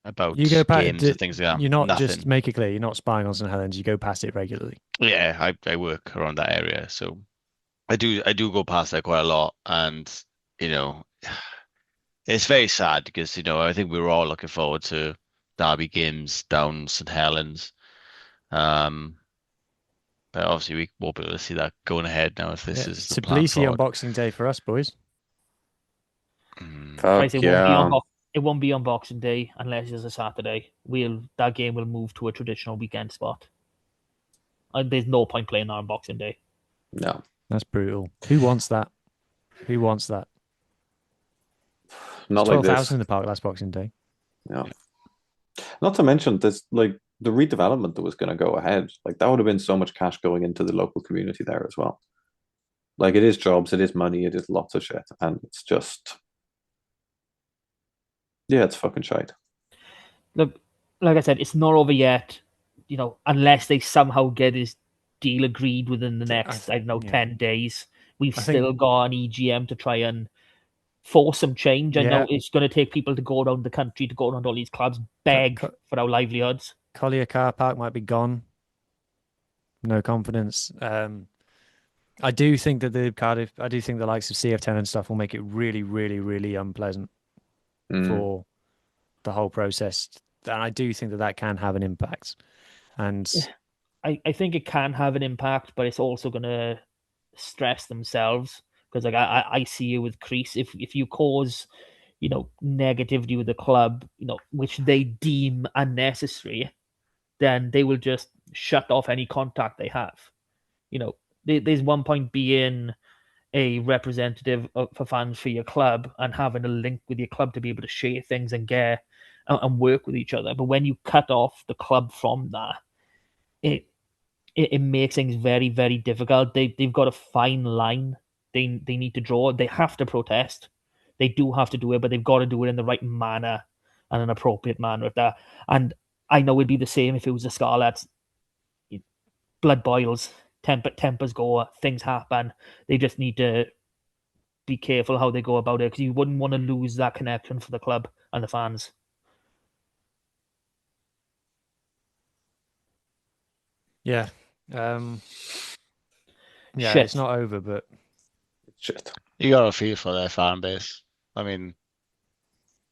about games and things like that. You're not, Nothing. just make it clear, you're not spying on St Helens. You go past it regularly. Yeah, I work around that area, so I do go past there quite a lot, and it's very sad because I think we were all looking forward to derby games down St Helens. But obviously we won't be able to see that going ahead now if this is the plan Tbilisi on Boxing Day for us, boys. Fuck yeah. It won't be on Boxing Day unless it's a Saturday. That game will move to a traditional weekend spot. There's no point playing that on Boxing Day. No. That's brutal. Who wants that? Who wants that? Not like this. 12,000 in the park last Boxing Day. Yeah. Not to mention this, like the redevelopment that was going to go ahead. Like that would have been so much cash going into the local community there as well. Like it is jobs, it is money, it is lots of shit, and it's just, yeah, it's fucking shite. Look, like I said, it's not over yet. Unless they somehow get this deal agreed within the next, 10 days. We've still got an EGM to try and force some change. I know it's going to take people to go around the country, to go around all these clubs, beg for our livelihoods. Collier car park might be gone. No confidence. I do think that the likes of CF10 and stuff will make it really, really, really unpleasant for the whole process. And I do think that can have an impact. And I think it can have an impact, but it's also going to stress themselves. Because like I see you with Crease, if you cause, negativity with the club, which they deem unnecessary, then they will just shut off any contact they have. There's one point being a representative for fans for your club and having a link with your club to be able to share things and and work with each other. But when you cut off the club from that, it makes things very, very difficult. They've got a fine line they need to draw. They have to protest. They do have to do it, but they've got to do it in the right manner and an appropriate manner of that. And I know it'd be the same if it was the Scarlets. Blood boils, tempers go, things happen. They just need to be careful how they go about it, because you wouldn't want to lose that connection for the club and the fans. Yeah. Shit. It's not over, but shit. You got to feel for their fan base. I mean,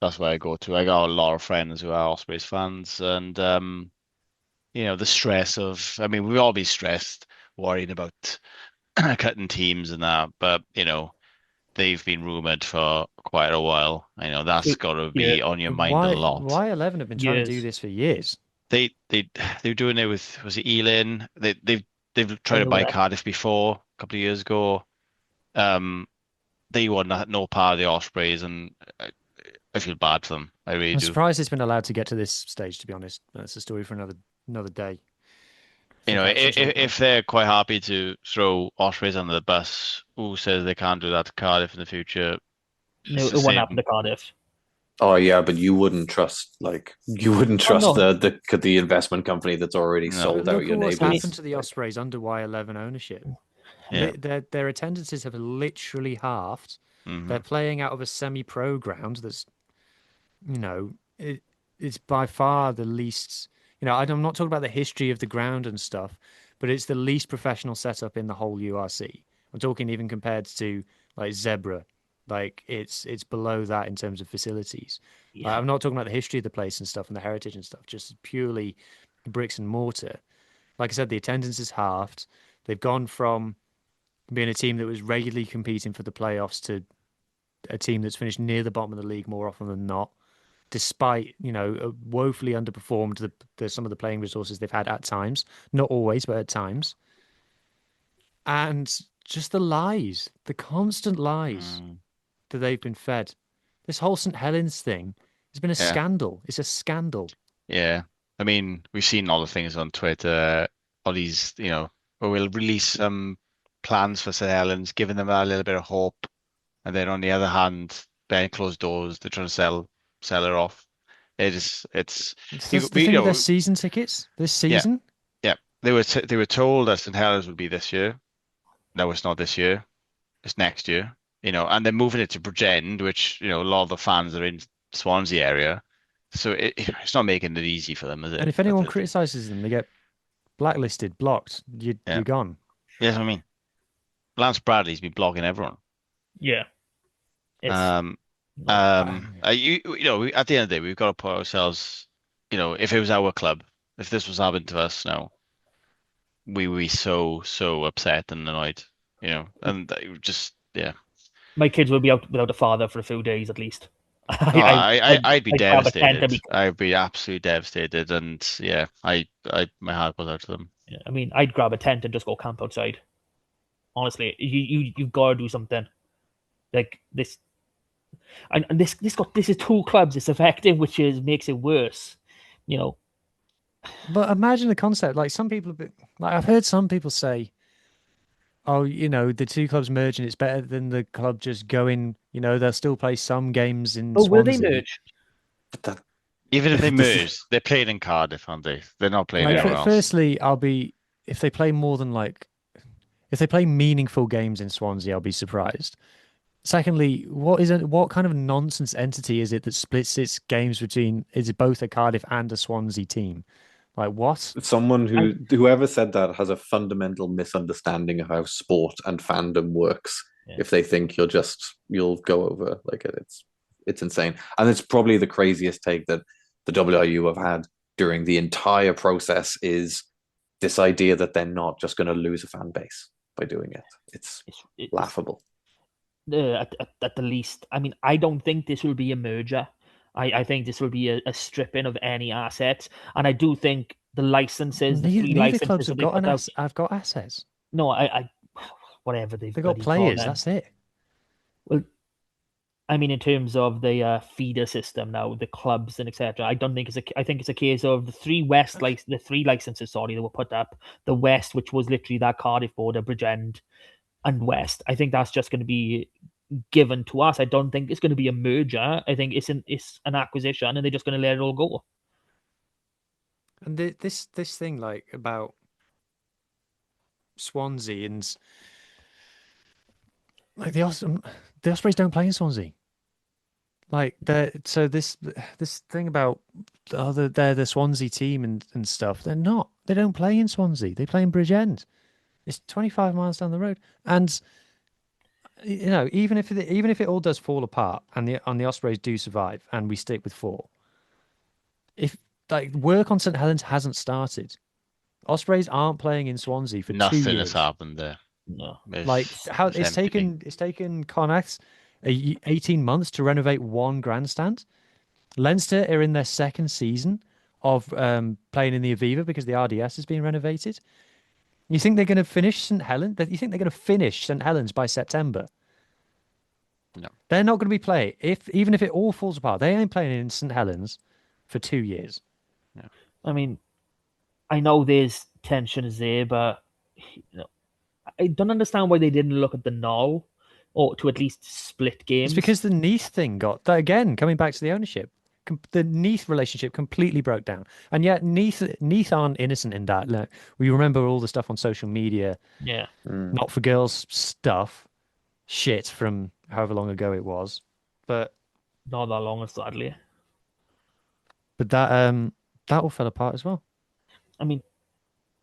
that's where I go to. I got a lot of friends who are Ospreys fans, and the stress of. I mean, we've all been stressed, worrying about cutting teams and that, but they've been rumored for quite a while. I know that's got to be on your mind a lot. Why 11 have been trying to do this for years? They were doing it with, was it Ealing? They've tried to buy Cardiff before a couple of years ago. They were no part of the Ospreys, and I feel bad for them. I really do. I'm surprised it's been allowed to get to this stage, to be honest. That's a story for another day. If they're quite happy to throw Ospreys under the bus, who says they can't do that to Cardiff in the future? No, it won't happen to Cardiff. Oh yeah, but you wouldn't trust the investment company that's already sold out your neighbours. What's happened to the Ospreys under Y11 ownership? Yeah. Their attendances have literally halved. Mm-hmm. They're playing out of a semi-pro ground that's, it's by far the least. I'm not talking about the history of the ground and stuff, but it's the least professional setup in the whole URC. I'm talking even compared to like Zebra. Like it's below that in terms of facilities. I'm not talking about the history of the place and stuff and the heritage and stuff, just purely bricks and mortar. Like I said, the attendance is halved. They've gone from being a team that was regularly competing for the playoffs to a team that's finished near the bottom of the league more often than not, despite woefully underperformed some of the playing resources they've had at times. Not always, but at times. And just the lies, the constant lies that they've been fed. This whole St. Helens thing has been a scandal. It's a scandal. Yeah. I mean, we've seen all the things on Twitter, all these, where we'll release some plans for St. Helens, giving them a little bit of hope. And then on the other hand, behind closed doors, they're trying to sell it off. It's That's the thing with their season tickets this season. Yeah. They were told that St. Helens would be this year. No, it's not this year. It's next year. And they're moving it to Bridgend, which, a lot of the fans are in Swansea area. So it's not making it easy for them, is it? And if anyone criticizes them, they get blacklisted, blocked. You're gone. Yeah, that's what I mean. Lance Bradley's been blogging everyone. Yeah. At the end of the day, we've got to put ourselves, if it was our club, if this was happening to us now, we would be so upset and annoyed, and just My kids will be out without a father for a few days at least. I'd be devastated. I'd be absolutely devastated, and my heart goes out to them. Yeah, I mean, I'd grab a tent and just go camp outside. Honestly, you've got to do something like this. And this is two clubs. It's effective, which makes it worse. But imagine the concept. Like some people, I've heard some people say, "Oh, the two clubs merging, it's better than the club just going. They'll still play some games in Swansea." Will they merge? Even if they merge, they're playing in Cardiff, aren't they? They're not playing anywhere else. Firstly, if they play more than if they play meaningful games in Swansea, I'll be surprised. Secondly, what kind of nonsense entity is it that splits its games between is it both a Cardiff and a Swansea team? Like what? Someone whoever said that has a fundamental misunderstanding of how sport and fandom works. Yeah. If they think you'll go over it's insane, and it's probably the craziest take that the WIU have had during the entire process is this idea that they're not just going to lose a fan base by doing it. It's laughable. At the least, I mean, I don't think this will be a merger. I think this will be a stripping of any assets, and I do think the licenses, the three licenses, clubs have got assets. No, I whatever they've got players. That's it. Well, I mean, in terms of the feeder system now, the clubs and etc. I don't think I think it's a case of the three licenses. Sorry, that were put up. The West, which was literally that Cardiff border, Bridgend, and West. I think that's just going to be given to us. I don't think it's going to be a merger. I think it's an acquisition, and they're just going to let it all go. And this thing about Swansea and the Ospreys don't play in Swansea. So this thing about they're the Swansea team and stuff. They're not. They don't play in Swansea. They play in Bridgend. It's 25 miles down the road, and even if it all does fall apart and the Ospreys do survive and we stick with 4, if work on St. Helens hasn't started, Ospreys aren't playing in Swansea for 2 years. Nothing has happened there. No, it's taken Connacht 18 months to renovate one grandstand. Leinster are in their second season of playing in the Aviva because the RDS has been renovated. You think they're going to finish St. Helens? You think they're going to finish St. Helens by September? No. They're not going to be playing. Even if it all falls apart, they ain't playing in St. Helens for 2 years. No. I mean, I know there's tensions there, but I don't understand why they didn't look at the now or to at least split games. It's because the Neath thing got that again, coming back to the ownership. The Neath relationship completely broke down, and yet Neath aren't innocent in that. We remember all the stuff on social media, not for girls stuff, shit from however long ago it was, but not that long, sadly. But that all fell apart as well. I mean,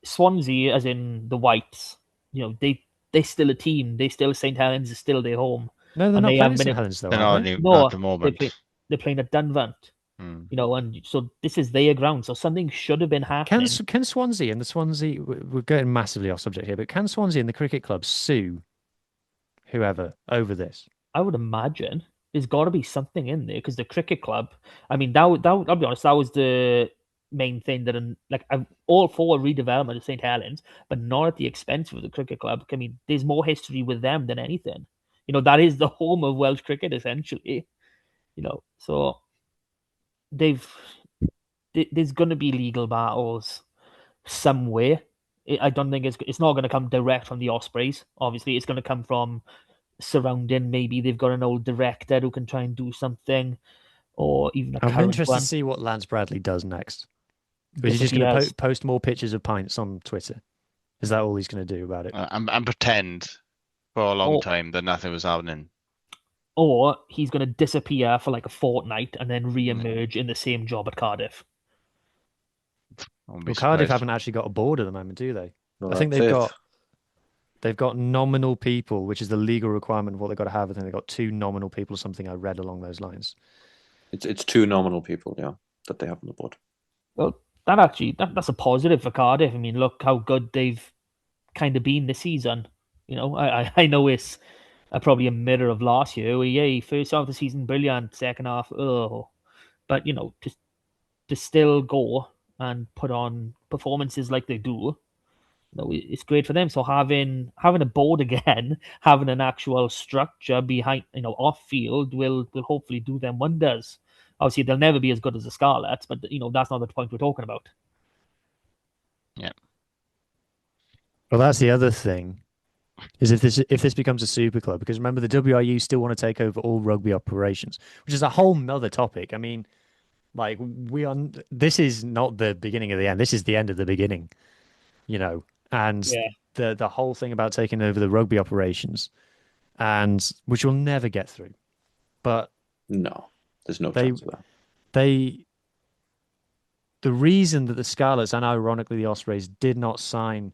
Swansea, as in the Whites, they're still a team. They still St. Helens is still their home. No, they're not playing St. Helens though. They're not at the moment. They're playing at Dunvant. You know, and so this is their ground. So something should have been happening. Can Swansea and the Swansea, we're getting massively off subject here, but can Swansea and the cricket club sue whoever over this? I would imagine there's got to be something in there because the cricket club. I mean, I'll be honest, that was the main thing that like I'm all for redevelopment of St Helens, but not at the expense of the cricket club. I mean, there's more history with them than anything. You know, that is the home of Welsh cricket essentially. You know, so they've there's going to be legal battles somewhere. I don't think it's not going to come direct from the Ospreys. Obviously, it's going to come from surrounding. Maybe they've got an old director who can try and do something, or even a I'm current interested one. to see what Lance Bradley does next. Is he just going to post more pictures of pints on Twitter? Is that all he's going to do about it? And pretend for a long time that nothing was happening. Or he's going to disappear for like a fortnight and then re-emerge in the same job at Cardiff. Well, Cardiff haven't actually got a board at the moment, do they? I think they've got nominal people, which is the legal requirement of what they've got to have. I think they've got 2 nominal people or something. I read along those lines. It's 2 nominal people, yeah, that they have on the board. Well, that's a positive for Cardiff. I mean, look how good they've kind of been this season. You know, I know it's probably a mirror of last year. Yeah, first half of the season brilliant, second half, but you know, to still go and put on performances like they do, you know, it's great for them. So having a board again, having an actual structure behind, you know, off field will hopefully do them wonders. Obviously, they'll never be as good as the Scarlets, but you know that's not the point we're talking about. Yeah. Well, that's the other thing. Is if this becomes a super club, because remember the WRU still want to take over all rugby operations, which is a whole nother topic. I mean, like this is not the beginning of the end. This is the end of the beginning, you know. And the whole thing about taking over the rugby operations, and which will never get through. But no, there's no chance of that. The reason that the Scarlets and ironically the Ospreys did not sign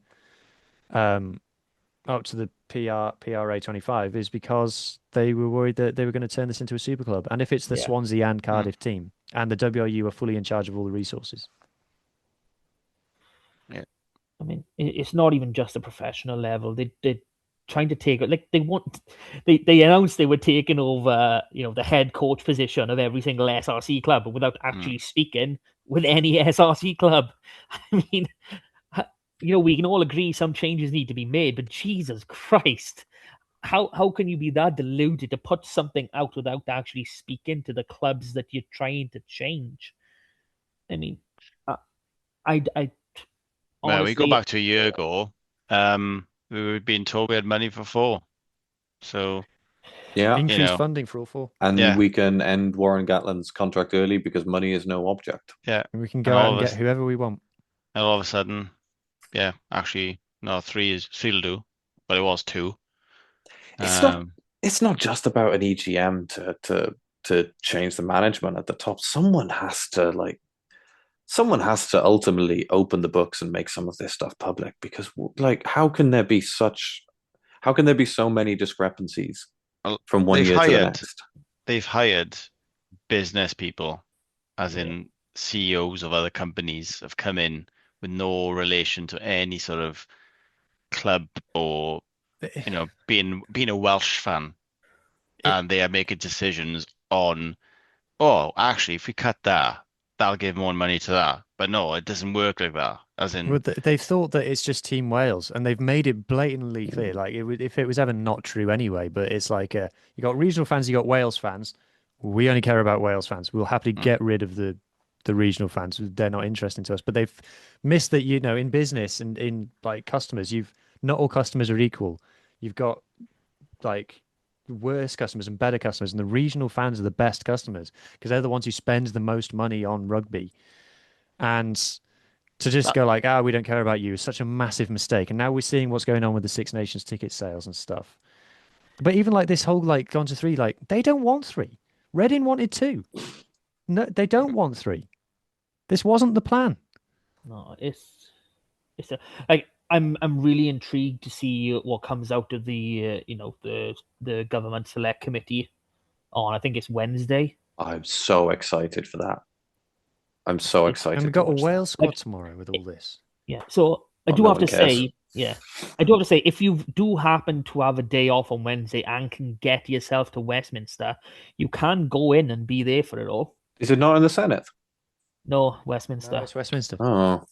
up to the PRA 25 is because they were worried that they were going to turn this into a super club. And if it's the Swansea and Cardiff team and the WRU are fully in charge of all the resources. Yeah. I mean, it's not even just a professional level. They're trying to take it. Like they announced they were taking over, you know, the head coach position of every single SRC club, but without actually speaking with any SRC club. I mean, you know, we can all agree some changes need to be made, but Jesus Christ, how can you be that deluded to put something out without actually speaking to the clubs that you're trying to change? I mean, honestly, well, we go back to a year ago. We were being told we had money for 4, so increased funding for all 4, and we can end Warren Gatlin's contract early because money is no object. Yeah, and we can go out and get whoever we want. And all of a sudden. Yeah, actually, no, 3 will do, but it was 2. It's not just about an EGM to change the management at the top. Someone has to ultimately open the books and make some of this stuff public, because like how can there be so many discrepancies from one year to the next? They've hired business people, as in CEOs of other companies, have come in with no relation to any sort of club or, you know, being a Welsh fan, and they are making decisions on, actually, if we cut that, that'll give more money to that. But no, it doesn't work like that. As in, they've thought that it's just Team Wales, and they've made it blatantly clear. Like if it was ever not true anyway, but it's like you got regional fans, you got Wales fans. We only care about Wales fans. We'll happily get rid of the regional fans. They're not interesting to us. But they've missed that, you know, in business and in like customers, not all customers are equal. You've got like worse customers and better customers, and the regional fans are the best customers because they're the ones who spend the most money on rugby. And to just go like, we don't care about you is such a massive mistake. And now we're seeing what's going on with the Six Nations ticket sales and stuff. But even like this whole like gone to 3, like they don't want 3. Reading wanted 2. No, they don't want 3. This wasn't the plan. No, it's like I'm really intrigued to see what comes out of the the government select committee on, I think it's Wednesday. I'm so excited for that. I'm so excited. And we've to got a watch Wales squad tomorrow with all this. Yeah. So I Oh, do no have one to cares. say, I do have to say, if you do happen to have a day off on Wednesday and can get yourself to Westminster, you can go in and be there for it all. Is it not in the Senate? No, Westminster. No, it's Westminster. Oh,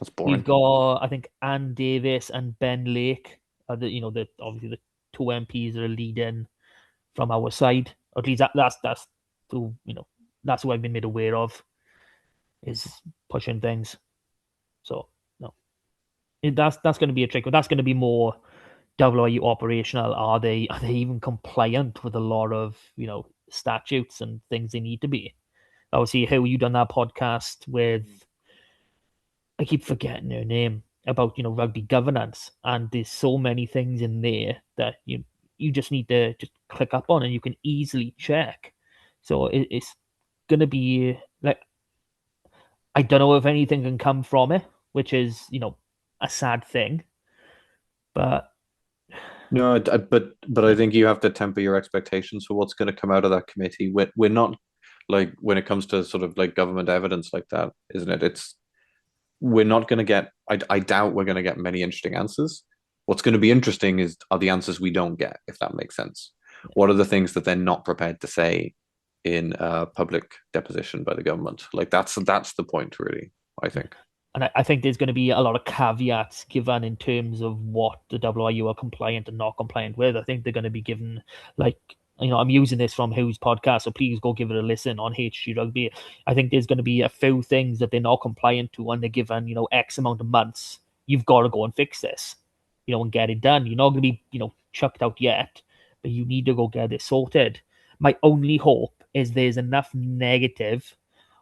that's boring. We've got, I think, Anne Davies and Ben Lake are obviously the two MPs that are leading from our side. Or at least that's who that's who I've been made aware of is pushing things. So no, that's going to be a trick. But that's going to be more WIU operational. Are they even compliant with a lot of statutes and things they need to be? Obviously, how you done that podcast with, I keep forgetting her name, about rugby governance, and there's so many things in there that you just need to just click up on and you can easily check. So it's gonna be like, I don't know if anything can come from it, which is a sad thing, but No, but I think you have to temper your expectations for what's going to come out of that committee. We're not like when it comes to sort of like government evidence like that, isn't it? We're not going to get. I doubt we're going to get many interesting answers. What's going to be interesting are the answers we don't get, if that makes sense. What are the things that they're not prepared to say in a public deposition by the government? Like that's the point, really. I think. And I think there's going to be a lot of caveats given in terms of what the WIU are compliant and not compliant with. I think they're going to be given, like, I'm using this from Who's podcast, so please go give it a listen on HG Rugby. I think there's going to be a few things that they're not compliant to, and they're given, X amount of months. You've got to go and fix this, and get it done. You're not going to be, chucked out yet, but you need to go get it sorted. My only hope is there's enough negative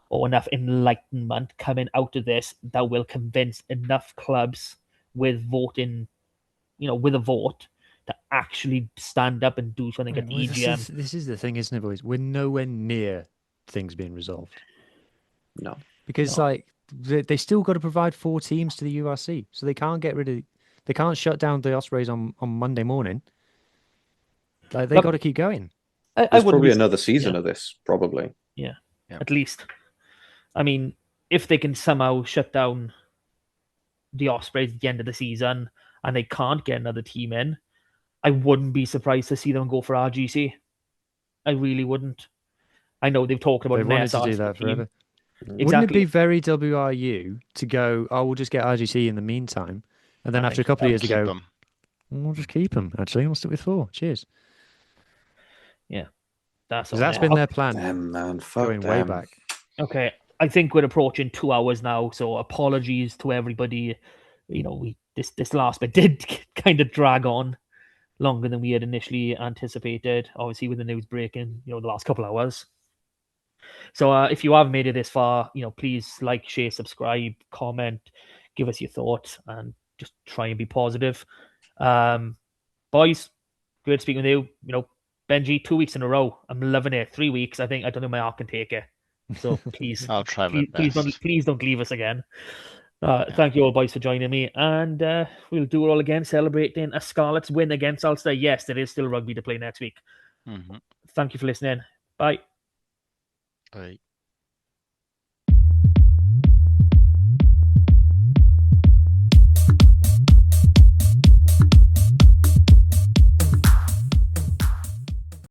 or enough enlightenment coming out of this that will convince enough clubs with voting, with a vote, to actually stand up and do something at the EGM. This is the thing, isn't it, boys? We're nowhere near things being resolved. No. Because they still got to provide 4 teams to the URC, so they can't shut down the Ospreys on Monday morning. Like they got to keep going. There's probably another season of this, probably. Yeah, at least. I mean, if they can somehow shut down the Ospreys at the end of the season and they can't get another team in, I wouldn't be surprised to see them go for RGC. I really wouldn't. I know they've talked about They've wanted to do that forever. Exactly. Wouldn't it be very WRU to go, oh, we'll just get RGC in the meantime, and then after a couple of years to go, we'll just keep them, actually. We'll stick with 4. Cheers. Yeah. That's been their plan. Damn, man. Fuck going them. way back. Okay. I think we're approaching 2 hours now, so apologies to everybody. This last bit did kind of drag on longer than we had initially anticipated, obviously with the news breaking, the last couple hours. So if you have made it this far, please like, share, subscribe, comment, give us your thoughts, and just try and be positive. Boys, great speaking with you. Benji, 2 weeks in a row. I'm loving it. 3 weeks. I don't think my heart can take it. So please, I'll try my best. Please don't leave us again. Thank you all, boys, for joining me, and we'll do it all again, celebrating a Scarlets win against Ulster. Yes, there is still rugby to play next week. Mm-hmm. Thank you for listening. Bye. Bye.